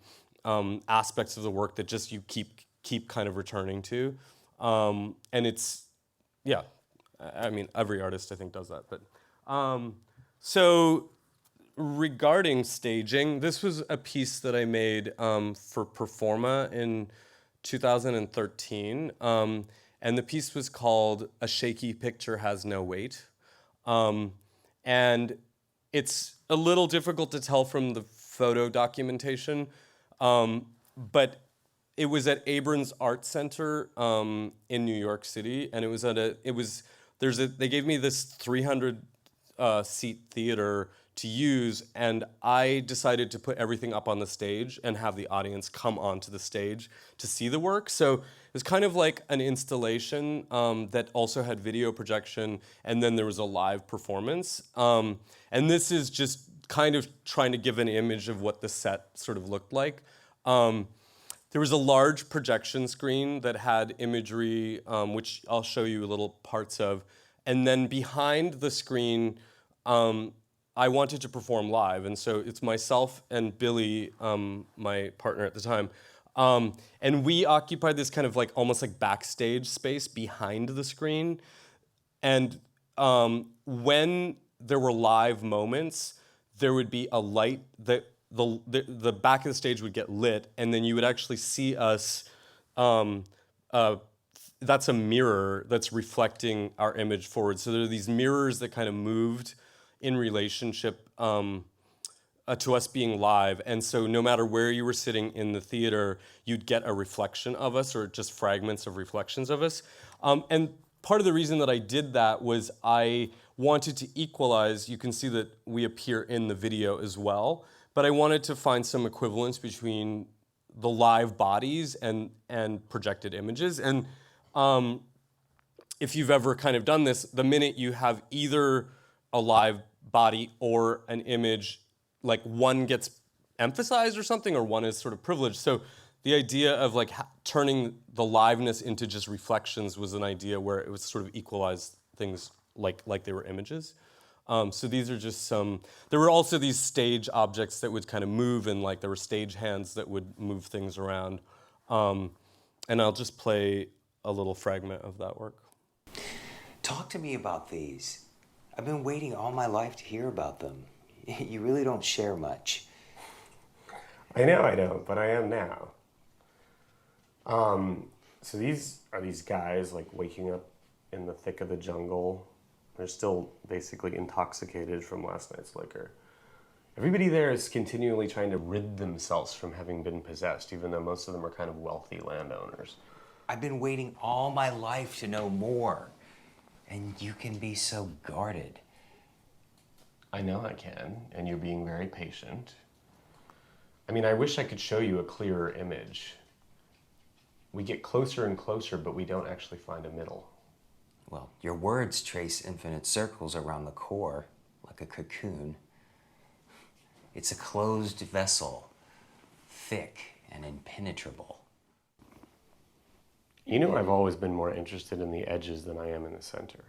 aspects of the work that just you keep kind of returning to. And it's, yeah, I mean, every artist I think does that. But so regarding staging, this was a piece that I made for Performa in 2013, and the piece was called A Shaky Picture Has No Weight. And it's a little difficult to tell from the photo documentation, but it was at Abrams Art Center in New York City, and they gave me this 300 seat theater to use, and I decided to put everything up on the stage and have the audience come onto the stage to see the work. So it was kind of like an installation that also had video projection, and then there was a live performance. And this is just kind of trying to give an image of what the set sort of looked like. There was a large projection screen that had imagery, which I'll show you little parts of. And then behind the screen, I wanted to perform live, and so it's myself and Billy, my partner at the time, and we occupied this kind of like almost like backstage space behind the screen. And when there were live moments, there would be a light that the back of the stage would get lit, and then you would actually see us. That's a mirror that's reflecting our image forward. So there are these mirrors that kind of moved in relationship to us being live. And so no matter where you were sitting in the theater, you'd get a reflection of us or just fragments of reflections of us. And part of the reason that I did that was I wanted to equalize, you can see that we appear in the video as well, but I wanted to find some equivalence between the live bodies and projected images. And if you've ever kind of done this, the minute you have either a live body or an image, like one gets emphasized or something, or one is sort of privileged. So the idea of like turning the liveness into just reflections was an idea where it was sort of equalized things like they were images. So these are just some, there were also these stage objects that would kind of move, and like there were stage hands that would move things around. And I'll just play a little fragment of that work. Talk to me about these. I've been waiting all my life to hear about them. You really don't share much. I know I don't, but I am now. So these are these guys like waking up in the thick of the jungle. They're still basically intoxicated from last night's liquor. Everybody there is continually trying to rid themselves from having been possessed, even though most of them are kind of wealthy landowners. I've been waiting all my life to know more. And you can be so guarded. I know I can, and you're being very patient. I mean, I wish I could show you a clearer image. We get closer and closer, but we don't actually find a middle. Well, your words trace infinite circles around the core, like a cocoon. It's a closed vessel, thick and impenetrable. You know, I've always been more interested in the edges than I am in the center.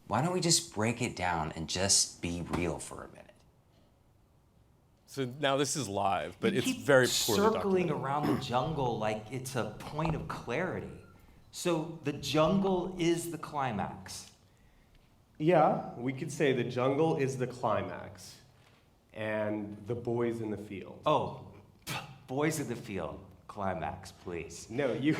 Why don't we just break it down and just be real for a minute? So now this is live, but You it's keep very poorly circling documented. around the jungle like it's a point of clarity. So the jungle is the climax. Yeah, we could say the jungle is the climax, and the boys in the field. Oh, boys in the field. Climax, please. No, you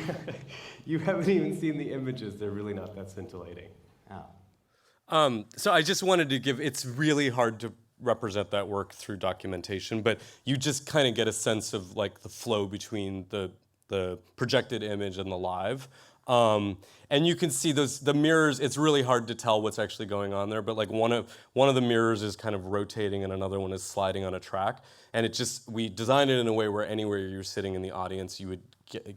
haven't even seen the images. They're really not that scintillating. Oh. So I just wanted to give, it's really hard to represent that work through documentation, but you just kind of get a sense of like the flow between the projected image and the live. And you can see the mirrors, it's really hard to tell what's actually going on there, but like one of the mirrors is kind of rotating and another one is sliding on a track. And we designed it in a way where anywhere you're sitting in the audience, you would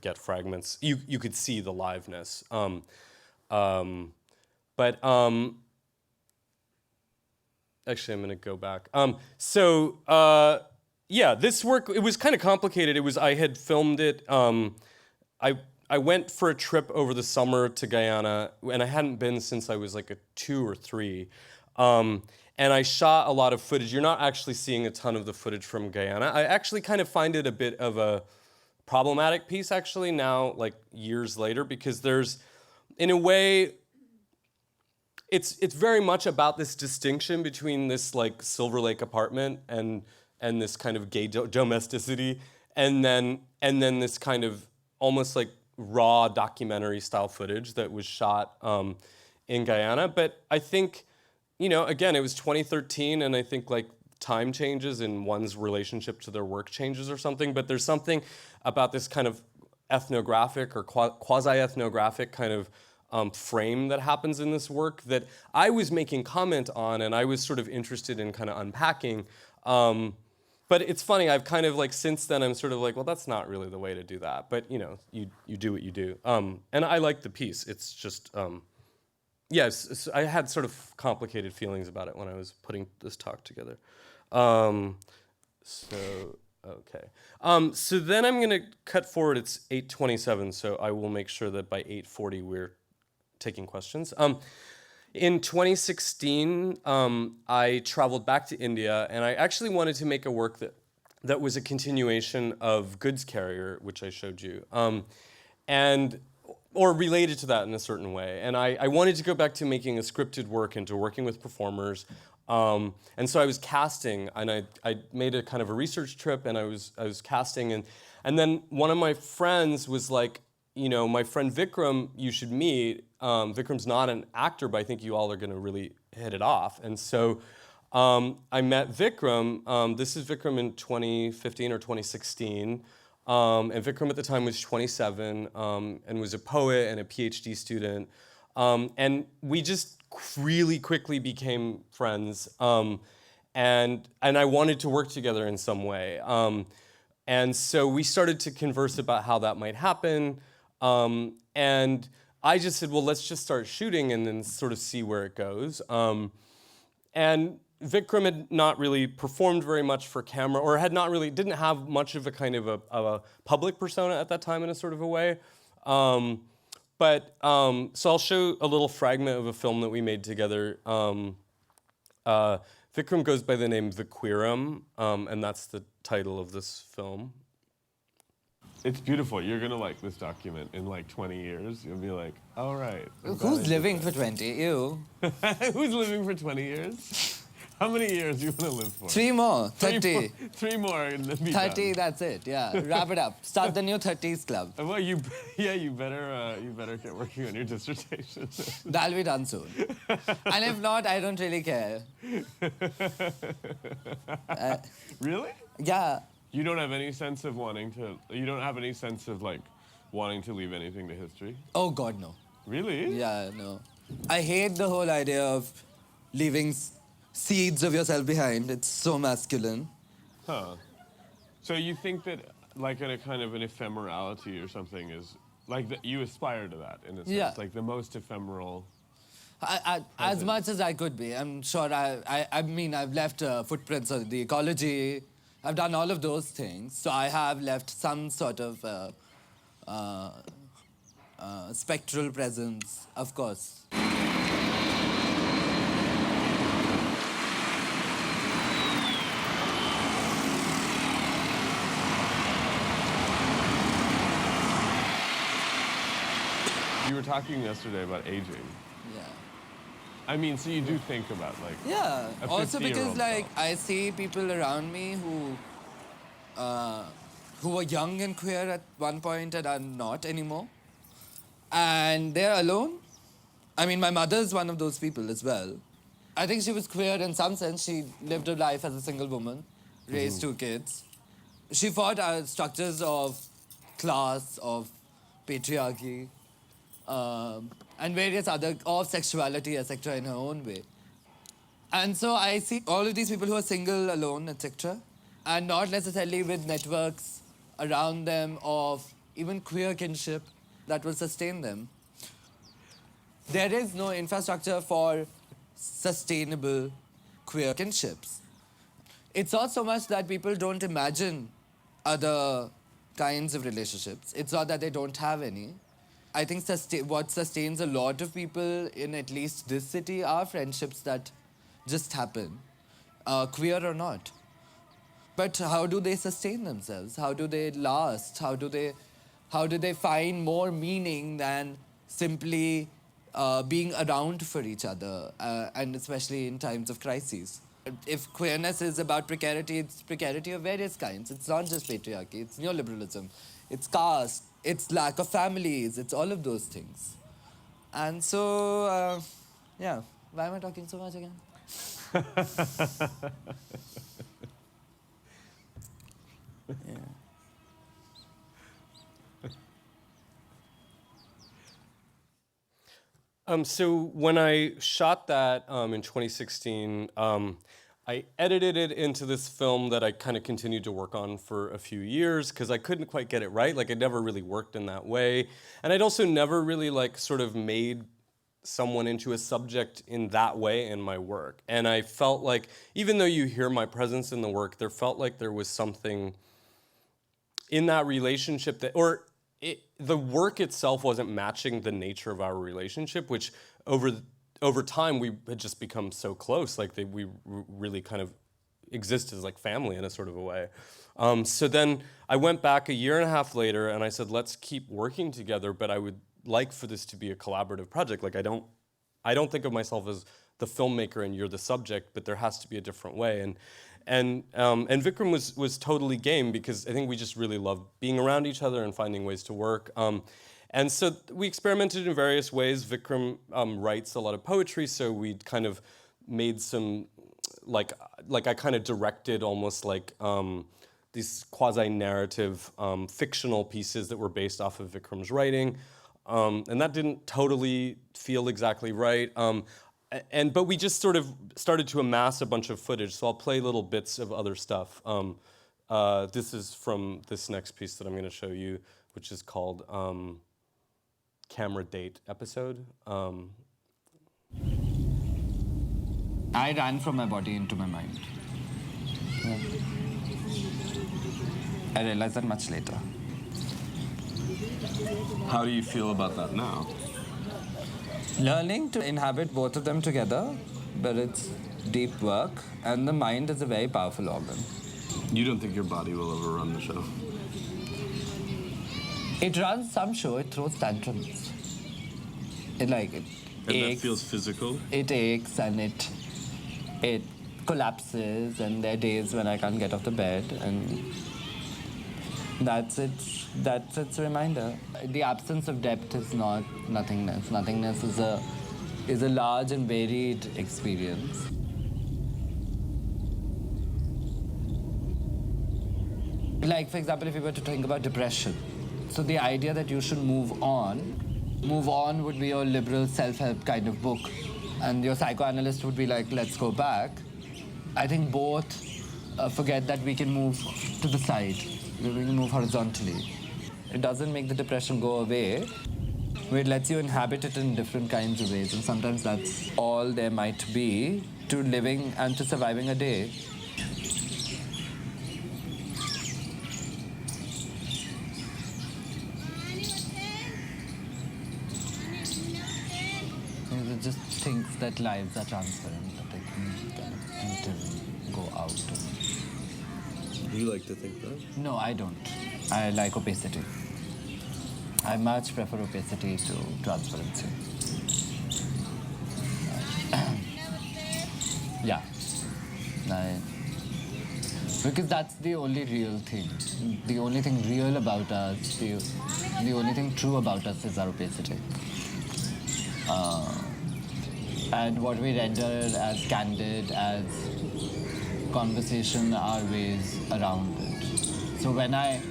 get fragments. You could see the liveness. Actually, I'm gonna go back. Yeah, this work, it was kind of complicated. I had filmed it. I went for a trip over the summer to Guyana, and I hadn't been since I was like a 2 or 3. And I shot a lot of footage. You're not actually seeing a ton of the footage from Guyana. I actually kind of find it a bit of a problematic piece actually now, like years later, because there's, in a way, it's very much about this distinction between this like Silver Lake apartment and this kind of gay domesticity, and then this kind of almost like raw documentary style footage that was shot in Guyana. But I think, again, it was 2013, and I think like time changes and one's relationship to their work changes or something, but there's something about this kind of ethnographic or quasi-ethnographic kind of frame that happens in this work that I was making comment on, and I was sort of interested in kind of unpacking. But it's funny, I've kind of like, since then, I'm sort of like, well, that's not really the way to do that. But, you do what you do. And I like the piece. It's just, yes, I had sort of complicated feelings about it when I was putting this talk together. Okay. So then I'm going to cut forward. It's 8:27, so I will make sure that by 8:40 we're taking questions. In 2016, I traveled back to India, and I actually wanted to make a work that was a continuation of Goods Carrier, which I showed you, or related to that in a certain way. And I wanted to go back to making a scripted work and to working with performers. And so I was casting, and I made a kind of a research trip, and I was casting, and then one of my friends was like, my friend Vikram, you should meet. Vikram's not an actor, but I think you all are going to really hit it off. And so I met Vikram. This is Vikram in 2015 or 2016. And Vikram at the time was 27 and was a poet and a PhD student. And we just really quickly became friends. And I wanted to work together in some way. And so we started to converse about how that might happen. And I just said, well, let's just start shooting and then sort of see where it goes. And Vikram had not really performed very much for camera, or didn't have much of a kind of a public persona at that time in a sort of a way. So I'll show a little fragment of a film that we made together Vikram goes by the name the Queerum, and that's the title of this film. It's beautiful. You're gonna like this document in like 20 years. You'll be like, all right. Who's living for 20? You. Who's living for 20 years? How many years do you want to live for? 3 more. 30. Three more and then be 30, done. that's it. Yeah. Wrap it up. Start the new 30s club. Well, you better get working on your dissertation. That'll be done soon. And if not, I don't really care. Really? Yeah. You don't have any sense of wanting to. You don't have any sense of like wanting to leave anything to history. Oh God, no. Really? Yeah, no. I hate the whole idea of leaving seeds of yourself behind. It's so masculine. Huh. So you think that like a kind of an ephemerality or something is like that you aspire to that in a sense, Yeah. like the most ephemeral. As much as I could be. I'm sure I mean, I've left footprints on the ecology. I've done all of those things. So I have left some sort of spectral presence, of course. You were talking yesterday about aging. Yeah. I mean, so you do think about like. Yeah. a Also 50-year-old because like self. I see people around me who were young and queer at one point and are not anymore. And they're alone. I mean, my mother's one of those people as well. I think she was queer in some sense. She lived her life as a single woman, raised 2 kids. She fought structures of class, of patriarchy, and various other, of sexuality, etc. in her own way. And so I see all of these people who are single, alone, etc. and not necessarily with networks around them of even queer kinship that will sustain them. There is no infrastructure for sustainable queer kinships. It's not so much that people don't imagine other kinds of relationships. It's not that they don't have any. I think what sustains a lot of people in at least this city are friendships that just happen, queer or not. But how do they sustain themselves? How do they last? How do they find more meaning than simply being around for each other, and especially in times of crises? If queerness is about precarity, it's precarity of various kinds. It's not just patriarchy, it's neoliberalism, it's caste, it's lack of families, it's all of those things. And so, yeah, why am I talking so much again? Yeah. So when I shot that in 2016, I edited it into this film that I kind of continued to work on for a few years because I couldn't quite get it right. Like, it never really worked in that way. And I'd also never really like sort of made someone into a subject in that way in my work. And I felt like, even though you hear my presence in the work, there felt like there was something in that relationship that, or the work itself wasn't matching the nature of our relationship, which over time we had just become so close. Like we really kind of exist as like family in a sort of a way. So then I went back a year and a half later and I said, let's keep working together, but I would like for this to be a collaborative project. Like I don't think of myself as the filmmaker and you're the subject, but there has to be a different way. And Vikram was totally game because I think we just really loved being around each other and finding ways to work. And so we experimented in various ways. Vikram writes a lot of poetry, so we kind of made some, like I kind of directed almost like these quasi-narrative fictional pieces that were based off of Vikram's writing. And that didn't totally feel exactly right. But we just sort of started to amass a bunch of footage, so I'll play little bits of other stuff. This is from this next piece that I'm going to show you, which is called Camera Date Episode. I ran from my body into my mind. Yeah. I realized that much later. How do you feel about that now? Learning to inhabit both of them together, but deep work, and the mind is a very powerful organ. You don't think your body will overrun the show? It runs some show, it throws tantrums. It And that feels physical? It aches and it collapses, and there are days when I can't get off the bed, and that's its reminder. The absence of depth is not nothingness. Nothingness is a large and varied experience. Like, for example, if you were to think about depression, so the idea that you should move on would be your liberal self-help kind of book, and your psychoanalyst would be like, let's go back. I think both forget that we can move to the side, we can move horizontally. It doesn't make the depression go away, but it lets you inhabit it in different kinds of ways, and sometimes that's all there might be to living and to surviving a day. It just thinks that lives are transparent, that they can kind of enter and go out. You like to think that? No, I don't. I like opacity. I much prefer opacity to transparency. Yeah. Because that's the only real thing. The only thing real about us, the only thing true about us is our opacity. And what we render as candid, as conversation, are ways around it. So when I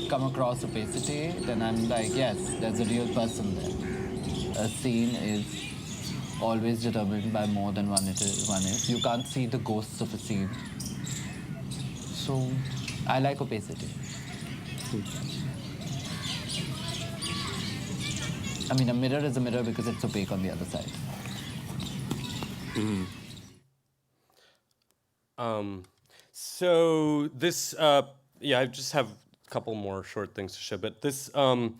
come across opacity, then I'm like, yes, there's a real person there. A scene is always determined by more than one is. You can't see the ghosts of a scene. So I like opacity. I mean, a mirror is a mirror because it's opaque on the other side. So this, I just have a couple more short things to show, but this, a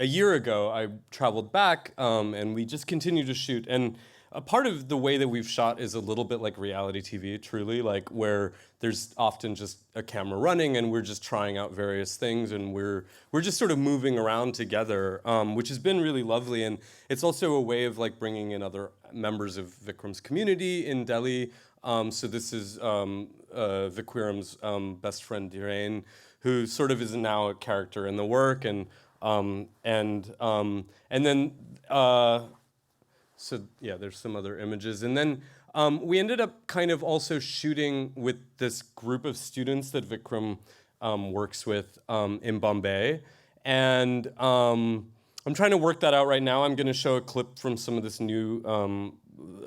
year ago, I traveled back and we just continued to shoot. And a part of the way that we've shot is a little bit like reality TV, truly, like where there's often just a camera running and we're just trying out various things and we're just sort of moving around together, which has been really lovely. And it's also a way of like bringing in other members of Vikram's community in Delhi. So this is Queerum's best friend Dhiren, who sort of is now a character in the work, and then. So yeah, there's some other images. And then we ended up kind of also shooting with this group of students that Vikram works with in Bombay. And I'm trying to work that out right now. I'm gonna show a clip from some of this new,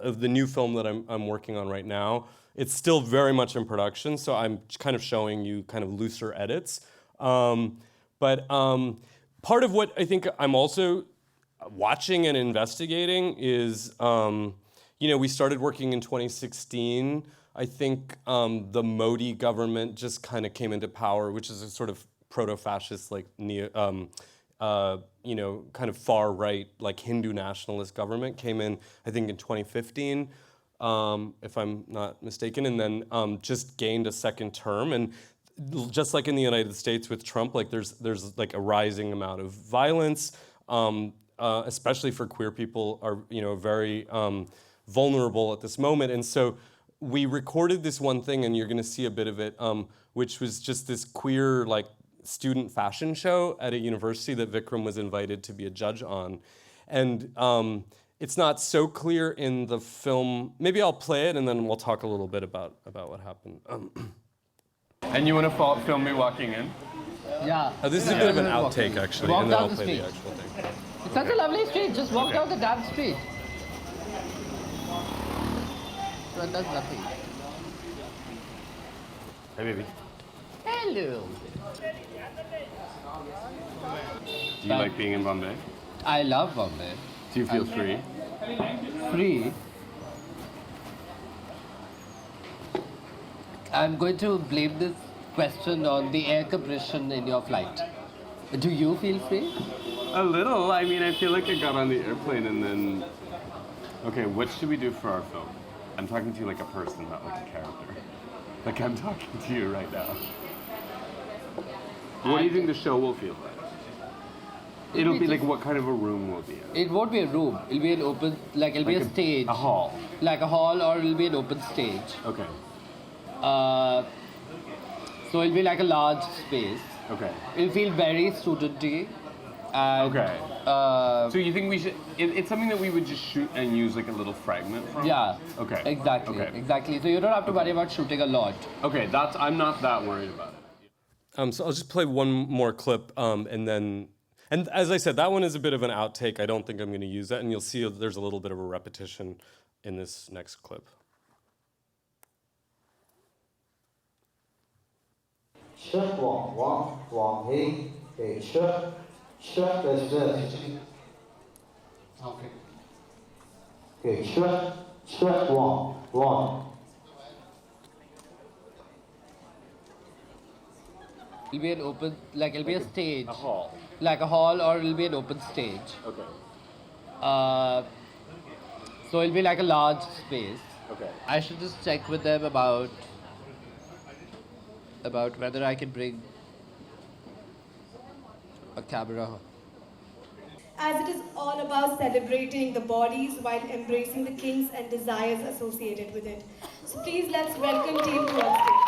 of the new film that I'm working on right now. It's still very much in production, so I'm kind of showing you kind of looser edits. But part of what I think I'm also watching and investigating is, we started working in 2016. I think the Modi government just kind of came into power, which is a sort of proto-fascist, like kind of far-right, like Hindu nationalist government came in, I think in 2015, if I'm not mistaken, and then just gained a second term. And just like in the United States with Trump, like there's like a rising amount of violence. Especially for queer people, are very vulnerable at this moment. And so we recorded this one thing, and you're going to see a bit of it, which was just this queer like student fashion show at a university that Vikram was invited to be a judge on. And it's not so clear in the film. Maybe I'll play it, and then we'll talk a little bit about what happened. And you want to film me walking in? Yeah. This is a bit of an outtake, actually, Walk and then down I'll the play street. the actual thing. It's such a lovely street. Just walk down the damn street. Well, that's nothing. Hey, baby. Hello. Do you like being in Bombay? I love Bombay. Do you feel free? Free? I'm going to blame this question on the air compression in your flight. Do you feel free? A little. I mean, I feel like I got on the airplane and then... Okay, what should we do for our film? I'm talking to you like a person, not like a character. Like I'm talking to you right now. What do you think the show will feel like? It'll be like, what kind of a room will be in? It won't be a room. It'll be an open, like it'll be a stage. A hall. Like a hall, or it'll be an open stage. Okay. So it'll be like a large space. Okay. It'll feel very studenty. Okay. So you think we should? It's something that we would just shoot and use like a little fragment from. Yeah. Okay. Exactly. Okay. Exactly. So you don't have to worry about shooting a lot. Okay. I'm not that worried about it. So I'll just play one more clip, and then. And as I said, that one is a bit of an outtake. I don't think I'm going to use that, and you'll see there's a little bit of a repetition in this next clip. It'll be an open, like it'll be a stage. A hall. Like a hall, or it'll be an open stage. Okay. So it'll be like a large space. Okay. I should just check with them about whether I can bring a camera. As it is all about celebrating the bodies while embracing the kinks and desires associated with it. So please let's welcome Team 2 on stage.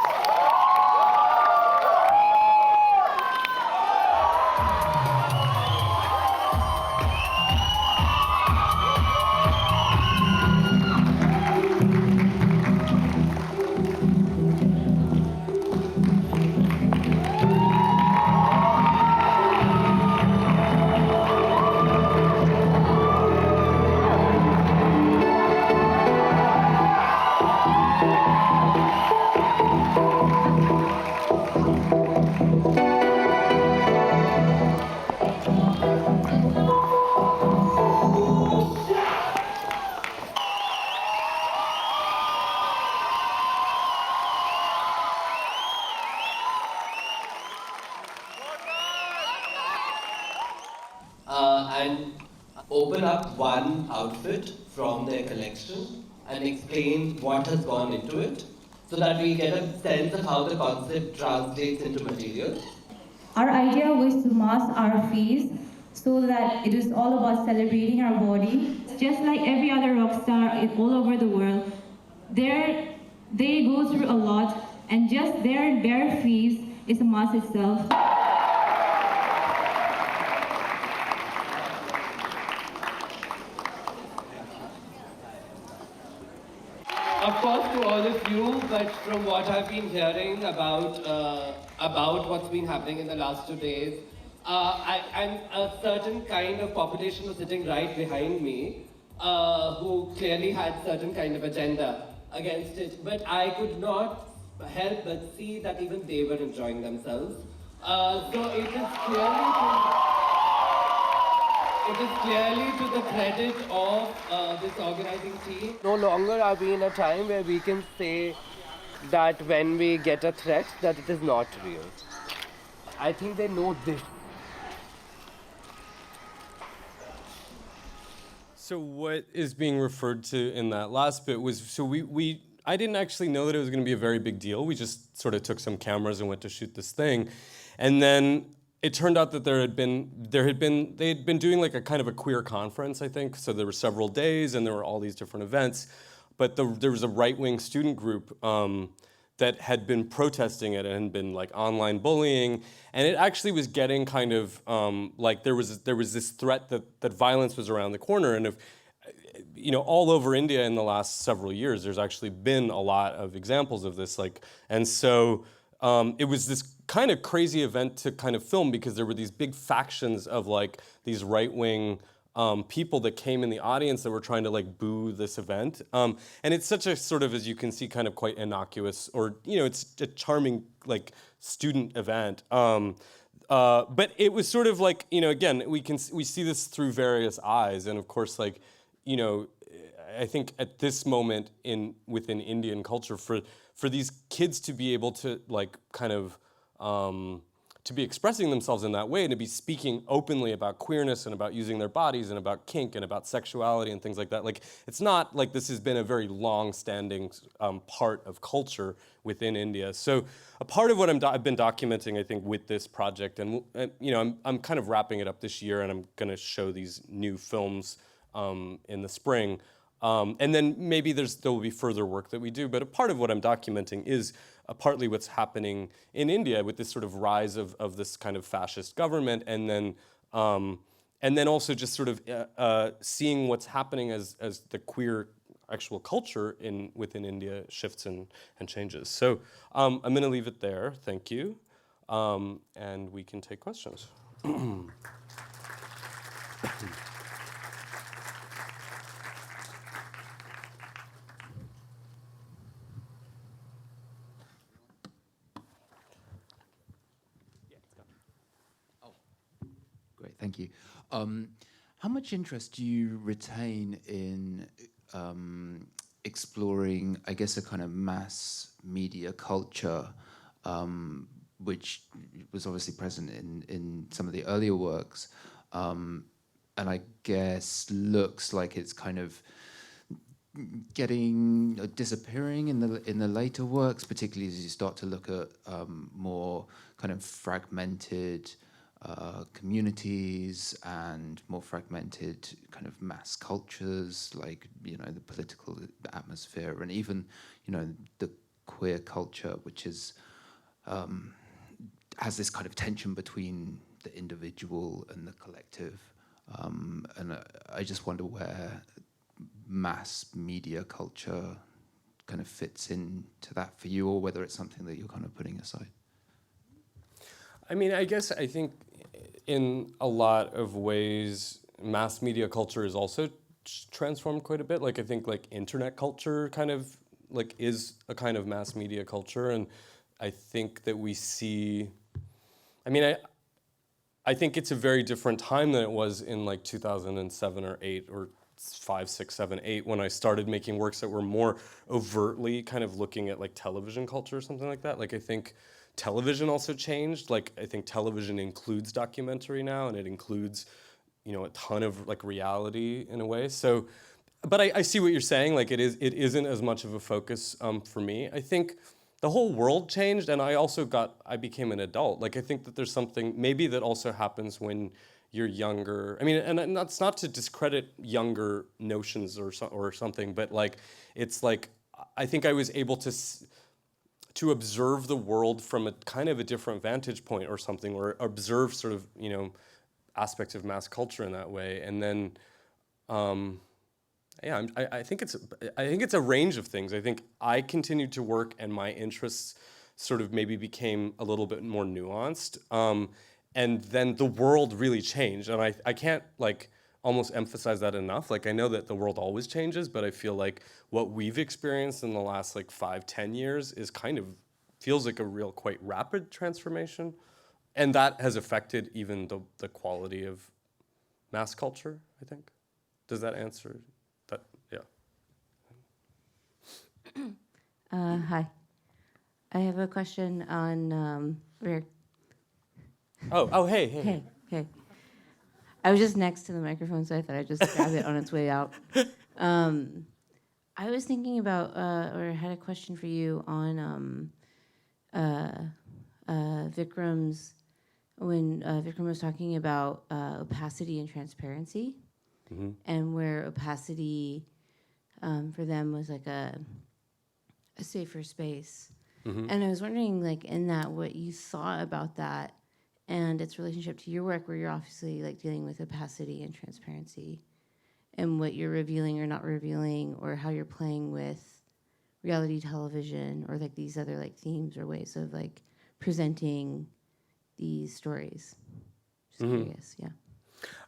And open up one outfit from their collection and explain what has gone into it, so that we get a sense of how the concept translates into material. Our idea was to mask our face so that it is all about celebrating our body. Just like every other rock star all over the world, they go through a lot, and just their bare face is a mask itself. Of course, to all of you, but from what I've been hearing about what's been happening in the last 2 days, and a certain kind of population was sitting right behind me, who clearly had certain kind of agenda against it. But I could not help but see that even they were enjoying themselves. So it is clearly to the credit of this organizing team. No longer are we in a time where we can say that when we get a threat, that it is not real. I think they know this. So what is being referred to in that last bit was, so I didn't actually know that it was going to be a very big deal. We just sort of took some cameras and went to shoot this thing. And then it turned out that they had been doing like a kind of a queer conference, I think. So there were several days and there were all these different events. But there was a right-wing student group that had been protesting it and had been like online bullying. And it actually was getting kind of like there was this threat that violence was around the corner. And all over India in the last several years, there's actually been a lot of examples of this. And so it was this kind of crazy event to kind of film, because there were these big factions of like these right-wing people that came in the audience that were trying to like boo this event. And it's such a sort of, as you can see, kind of quite innocuous, or, it's a charming like student event. But it was sort of like, again, we see this through various eyes. And of course, like, I think at this moment within Indian culture, for these kids to be able to like kind of to be expressing themselves in that way and to be speaking openly about queerness and about using their bodies and about kink and about sexuality and things like that. Like, it's not like this has been a very long-standing part of culture within India. So a part of what I've been documenting, I think, with this project, and you know, I'm kind of wrapping it up this year, and I'm going to show these new films in the spring. And then maybe there will be further work that we do, but a part of what I'm documenting is partly what's happening in India with this sort of rise of this kind of fascist government, and then also just sort of seeing what's happening as the queer actual culture within India shifts and changes. So I'm going to leave it there. Thank you, and we can take questions. Great, thank you. How much interest do you retain in exploring, I guess, a kind of mass media culture, which was obviously present in some of the earlier works, and I guess looks like it's kind of disappearing in the later works, particularly as you start to look at more kind of fragmented communities and more fragmented kind of mass cultures, like, you know, the political atmosphere, and even, you know, the queer culture, which is has this kind of tension between the individual and the collective, and I just wonder where mass media culture kind of fits into that for you, or whether it's something that you're kind of putting aside. I mean, I think in a lot of ways, mass media culture is also transformed quite a bit. Like, I think like internet culture kind of like is a kind of mass media culture, and I think that we see. I mean, I think it's a very different time than it was in like 2007 or 8 or 5, 6, 7, 8 when I started making works that were more overtly kind of looking at like television culture or something like that. Like, I think television also changed. Like, I think television includes documentary now, and it includes, you know, a ton of like reality in a way. So, but I see what you're saying. Like, it isn't as much of a focus for me. I think the whole world changed, and I became an adult. Like, I think that there's something maybe that also happens when you're younger. I mean, and that's not to discredit younger notions or something, but like, it's like, I think I was able to observe the world from a kind of a different vantage point or something, or observe sort of, you know, aspects of mass culture in that way. And then, I think it's a range of things. I think I continued to work, and my interests sort of maybe became a little bit more nuanced. And then the world really changed, and I can't like almost emphasize that enough. Like, I know that the world always changes, but I feel like what we've experienced in the last like 5-10 years is kind of feels like a real quite rapid transformation, and that has affected even the quality of mass culture, I think. Does that answer that? Yeah. Hi. I have a question on Rick. Hey. Hey. I was just next to the microphone, so I thought I'd just grab it on its way out. I was thinking about, or had a question for you on Vikram's, when Vikram was talking about opacity and transparency, and where opacity for them was like a safer space. And I was wondering, like, in that, what you thought about that and its relationship to your work, where you're obviously like dealing with opacity and transparency, and what you're revealing or not revealing, or how you're playing with reality television, or like these other like themes or ways of like presenting these stories. Just curious, yeah.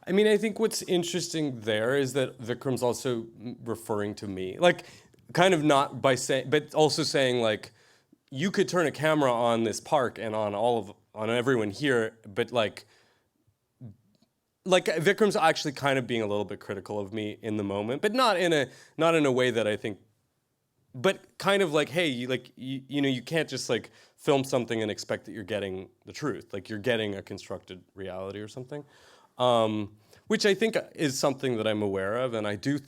I mean, I think what's interesting there is that Vikram's also referring to me, like, kind of not by saying, but also saying like, you could turn a camera on this park and on everyone here, but like Vikram's actually kind of being a little bit critical of me in the moment, but not in a way that I think but kind of like, hey, you can't just like film something and expect that you're getting the truth. Like you're getting a constructed reality or something, which I think is something that I'm aware of, and I do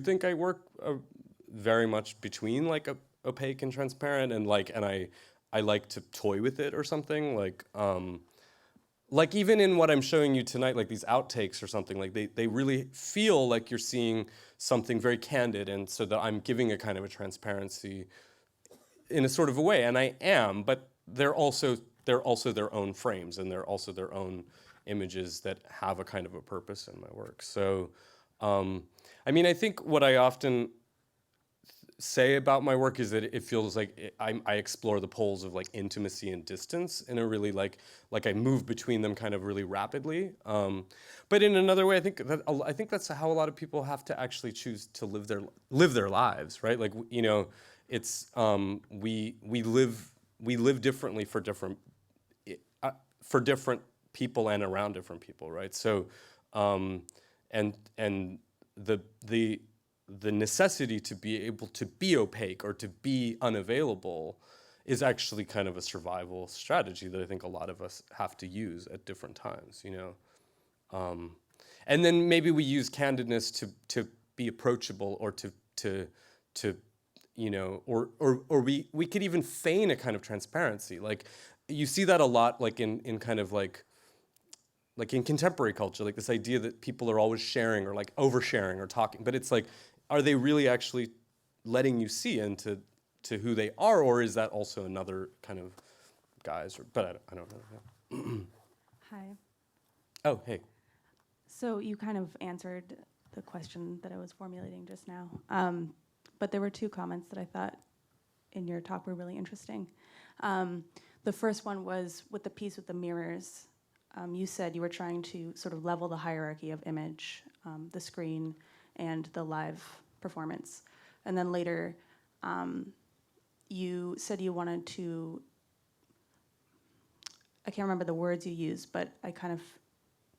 think I work very much between like opaque and transparent, and I like to toy with it or something like even in what I'm showing you tonight, like these outtakes or something, like they really feel like you're seeing something very candid, and so that I'm giving a kind of a transparency in a sort of a way, and I am, but they're also their own frames, and they're also their own images that have a kind of a purpose in my work. So, I mean, I think what I often say about my work is that it feels like I explore the poles of like intimacy and distance in a really like I move between them kind of really rapidly. But in another way, I think that's how a lot of people have to actually choose to live their lives, right? Like it's we live differently for different people and around different people, right? So and the necessity to be able to be opaque or to be unavailable is actually kind of a survival strategy that I think a lot of us have to use at different times, and then maybe we use candidness to be approachable, or to or we could even feign a kind of transparency. Like you see that a lot, like in kind of like in contemporary culture, like this idea that people are always sharing or like oversharing or talking, but it's like, are they really actually letting you see into who they are, or is that also another kind of guise? But I don't know. Hi. Oh, hey. So you kind of answered the question that I was formulating just now, but there were two comments that I thought in your talk were really interesting. The first one was with the piece with the mirrors. You said you were trying to sort of level the hierarchy of image, the screen, and the live performance. And then later, you said you wanted to, I can't remember the words you used, but I kind of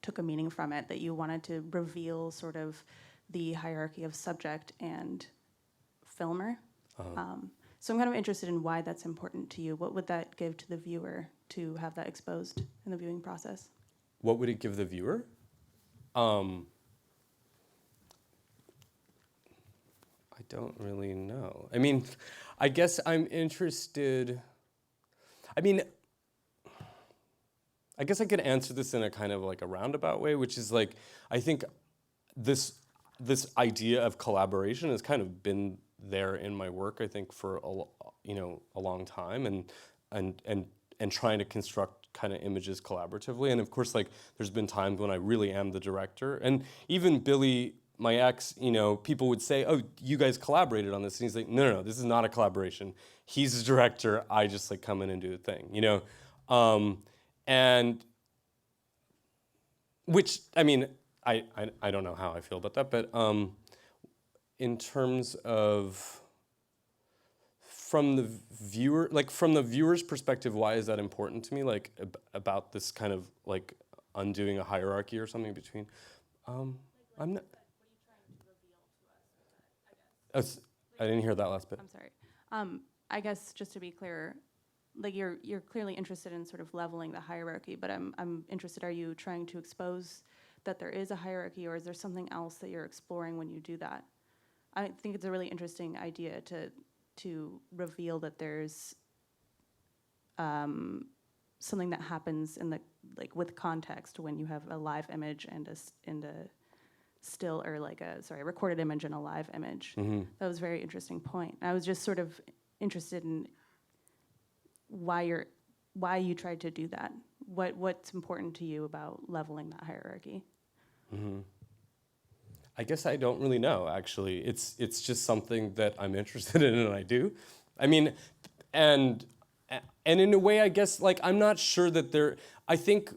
took a meaning from it, that you wanted to reveal sort of the hierarchy of subject and filmer. So I'm kind of interested in why that's important to you. What would that give to the viewer to have that exposed in the viewing process? What would it give the viewer? I don't really know. I mean, I guess I'm interested. I mean, I guess I could answer this in a kind of like a roundabout way, which is like, I think this idea of collaboration has kind of been there in my work, I think, for a long time, and trying to construct kind of images collaboratively. And of course, like there's been times when I really am the director, and even Billy, my ex, people would say, "Oh, you guys collaborated on this," and he's like, "No, this is not a collaboration. He's the director. I just like come in and do the thing," and which, I mean, I don't know how I feel about that, but in terms of from the viewer's perspective, why is that important to me? Like about this kind of like undoing a hierarchy or something between. I'm not. Oh, I didn't hear that last bit. I'm sorry. I guess just to be clear, like you're clearly interested in sort of leveling the hierarchy, but I'm interested. Are you trying to expose that there is a hierarchy, or is there something else that you're exploring when you do that? I think it's a really interesting idea to reveal that there's something that happens in the with context when you have a live image and a still, or like a recorded image and a live image. Mm-hmm. That was a very interesting point. I was just sort of interested in why you tried to do that. What's important to you about leveling that hierarchy? Mm-hmm. I guess I don't really know, actually. It's just something that I'm interested in and I do. I mean, and in a way, I guess, like, I'm not sure that there, I think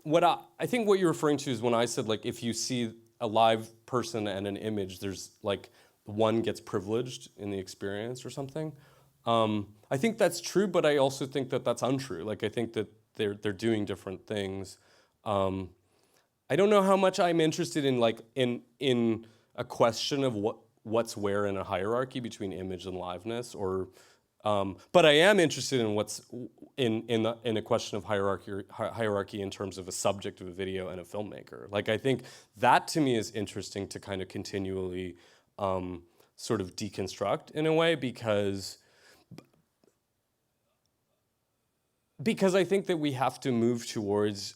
what you're referring to is when I said, like, if you see a live person and an image, there's, like, one gets privileged in the experience or something. I think that's true, but I also think that that's untrue. Like, I think that they're doing different things. I don't know how much I'm interested in, like, in a question of what's where in a hierarchy between image and liveness, or but I am interested in what's in a question of hierarchy in terms of a subject of a video and a filmmaker. Like, I think that to me is interesting to kind of continually sort of deconstruct in a way, because I think that we have to move towards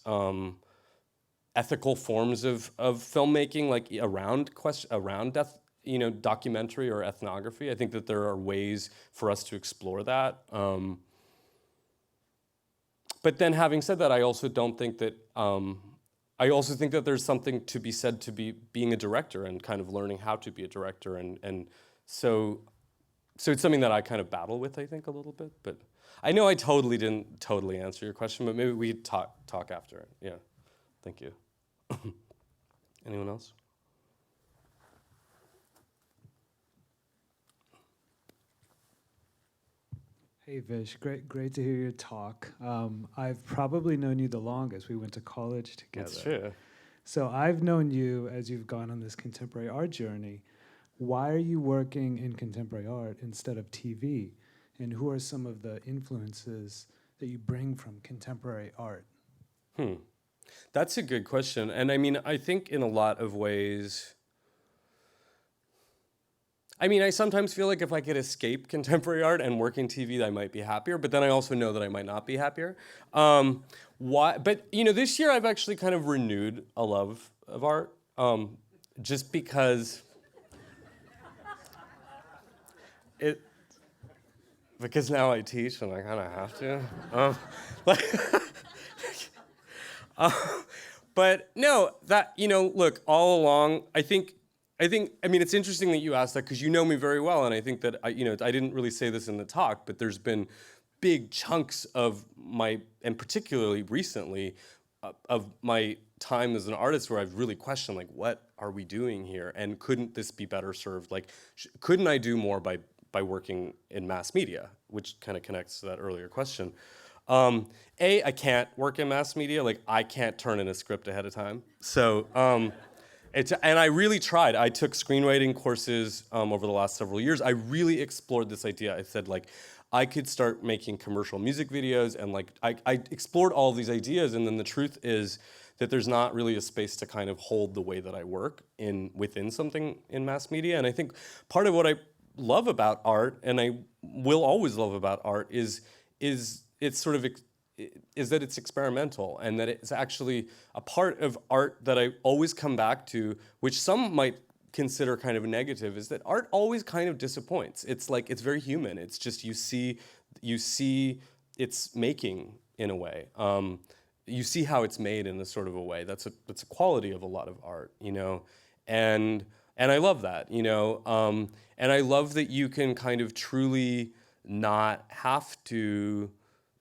ethical forms of filmmaking, like around documentary or ethnography. I think that there are ways for us to explore that. But then, having said that, I also don't think that. I also think that there's something to be said to being a director and kind of learning how to be a director, and so it's something that I kind of battle with, I think, a little bit. But I know I didn't answer your question, but maybe we talk after it. Yeah, thank you. Anyone else? Hey Vish, great to hear your talk. I've probably known you the longest. We went to college together. That's true. So I've known you as you've gone on this contemporary art journey. Why are you working in contemporary art instead of TV? And who are some of the influences that you bring from contemporary art? That's a good question. And I mean, I think in a lot of ways, I mean, I sometimes feel like if I could escape contemporary art and work in TV, I might be happier, but then I also know that I might not be happier. Why? But, this year I've actually kind of renewed a love of art, just because because now I teach and I kind of have to. But no, that, look, all along, I mean, it's interesting that you asked that, because you know me very well, and I think that, I didn't really say this in the talk, but there's been big chunks of and particularly recently, of my time as an artist where I've really questioned, like, what are we doing here? And couldn't this be better served? Like, couldn't I do more by working in mass media, which kind of connects to that earlier question. I can't work in mass media. Like, I can't turn in a script ahead of time. So, and I really tried. I took screenwriting courses over the last several years. I really explored this idea. I said, like, I could start making commercial music videos, and like, I explored all of these ideas, and then the truth is that there's not really a space to kind of hold the way that I work within something in mass media. And I think part of what I love about art, and I will always love about art, is that it's experimental, and that it's actually a part of art that I always come back to, which some might consider kind of negative, is that art always kind of disappoints. It's like, it's very human. It's just, you see it's making in a way. You see how it's made in a sort of a way. That's a quality of a lot of art, and I love that, and I love that you can kind of truly not have to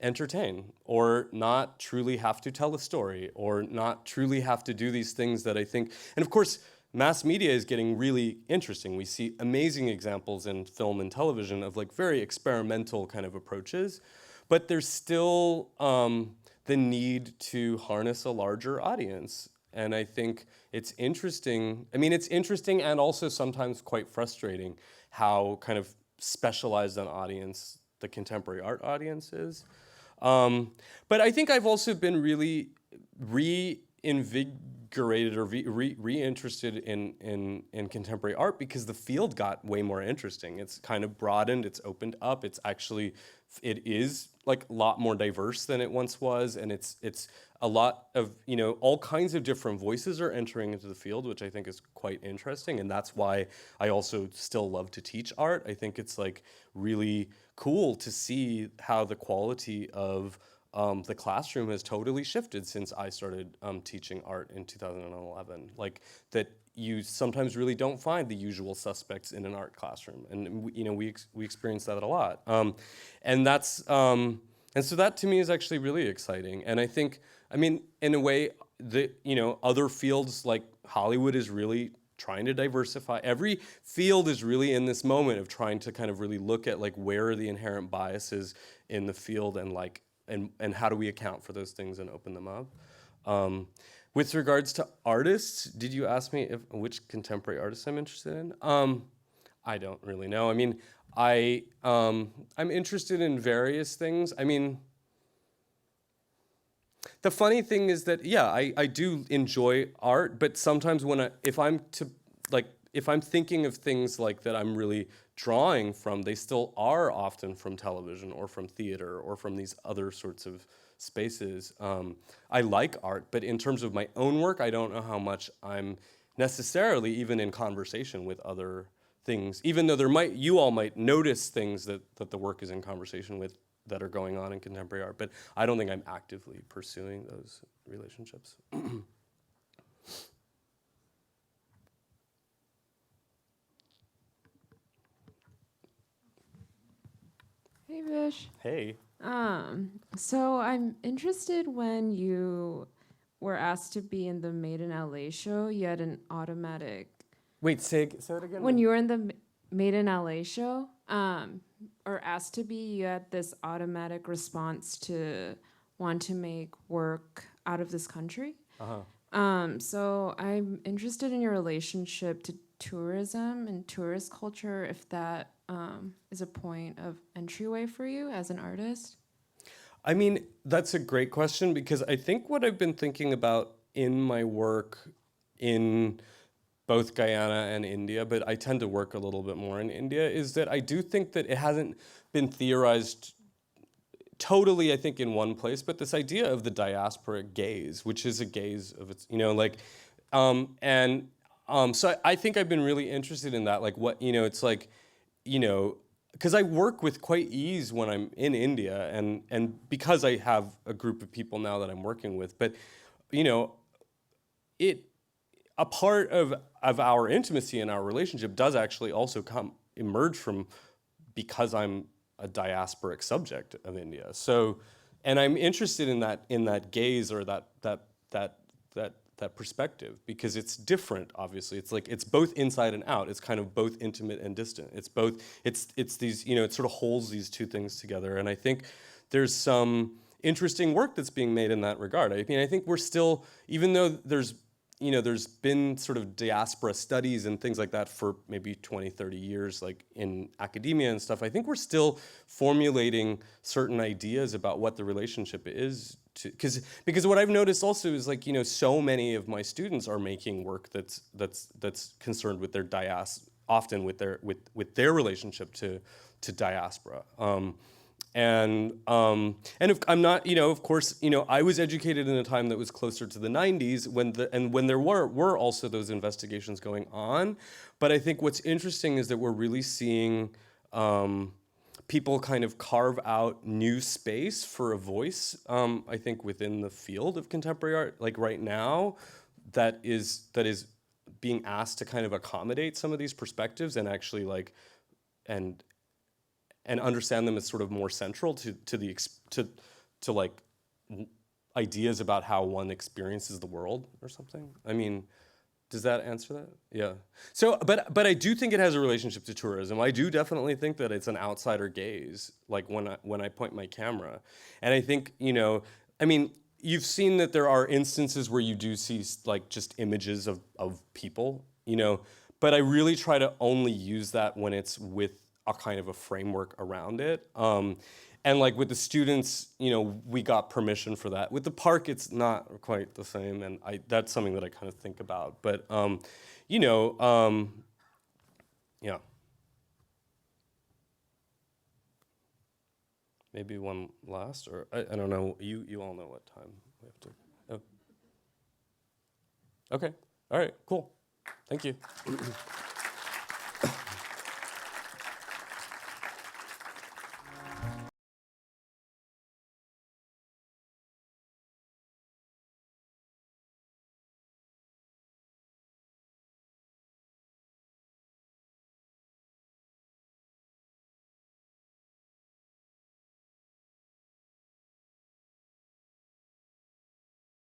entertain, or not truly have to tell a story, or not truly have to do these things that I think, and of course, mass media is getting really interesting. We see amazing examples in film and television of like very experimental kind of approaches, but there's still the need to harness a larger audience. And I think it's interesting. I mean, it's interesting and also sometimes quite frustrating how kind of specialized an audience the contemporary art audience is. But I think I've also been really reinvigorated or reinterested in contemporary art because the field got way more interesting. It's kind of broadened, it's opened up, it is like a lot more diverse than it once was, and it's a lot of, all kinds of different voices are entering into the field, which I think is quite interesting, and that's why I also still love to teach art. I think it's like really cool to see how the quality of the classroom has totally shifted since I started teaching art in 2011. Like that you sometimes really don't find the usual suspects in an art classroom, and we experience that a lot. And that's and so that to me is actually really exciting. And I think, I mean, in a way, other fields like Hollywood is really trying to diversify. Every field is really in this moment of trying to kind of really look at like where are the inherent biases in the field, and like and how do we account for those things and open them up. With regards to artists, did you ask me which contemporary artists I'm interested in? I don't really know. I mean, I'm interested in various things. I mean, the funny thing is that, yeah, I do enjoy art, but sometimes if I'm thinking of things like that I'm really drawing from, they still are often from television or from theater or from these other sorts of spaces. I like art, but in terms of my own work, I don't know how much I'm necessarily even in conversation with other things, even though you all might notice things that the work is in conversation with that are going on in contemporary art, but I don't think I'm actively pursuing those relationships. Hey, Vish. Hey. So I'm interested when you were asked to be in the Made in LA show, you had an automatic... Wait, say it again? When you were in the Made in LA show, or asked to be, you had this automatic response to want to make work out of this country. So I'm interested in your relationship to tourism and tourist culture, if that is a point of entryway for you as an artist. I mean, that's a great question, because I think what I've been thinking about in my work in both Guyana and India, but I tend to work a little bit more in India, is that I do think that it hasn't been theorized totally, I think, in one place, but this idea of the diasporic gaze, which is a gaze of its, so I think I've been really interested in that, like what, it's like, because I work with quite ease when I'm in India, and because I have a group of people now that I'm working with, but, a part of our intimacy and our relationship does actually also emerge from because I'm a diasporic subject of India. So, and I'm interested in that gaze or that perspective, because it's different, obviously. It's like, it's both inside and out. It's kind of both intimate and distant. It's both, it's these, it sort of holds these two things together. And I think there's some interesting work that's being made in that regard. I mean, I think we're still, even though there's been sort of diaspora studies and things like that for maybe 20, 30 years, like in academia and stuff, I think we're still formulating certain ideas about what the relationship is to, because what I've noticed also is, like, so many of my students are making work that's concerned with their often with their relationship to diaspora. And if I'm not, of course, I was educated in a time that was closer to the 90s when there were also those investigations going on. But I think what's interesting is that we're really seeing people kind of carve out new space for a voice, I think, within the field of contemporary art, like right now, that is being asked to kind of accommodate some of these perspectives and actually and understand them as sort of more central to like ideas about how one experiences the world or something. I mean, does that answer that? Yeah. So, but I do think it has a relationship to tourism. I do definitely think that it's an outsider gaze, like when I point my camera, and I think I mean, you've seen that there are instances where you do see like just images of people, but I really try to only use that when it's with a kind of a framework around it. And like with the students, we got permission for that. With the park, it's not quite the same, and that's something that I kind of think about. But, yeah. Maybe one last, or I don't know. You all know what time we have to. Oh. Okay. All right. Cool. Thank you.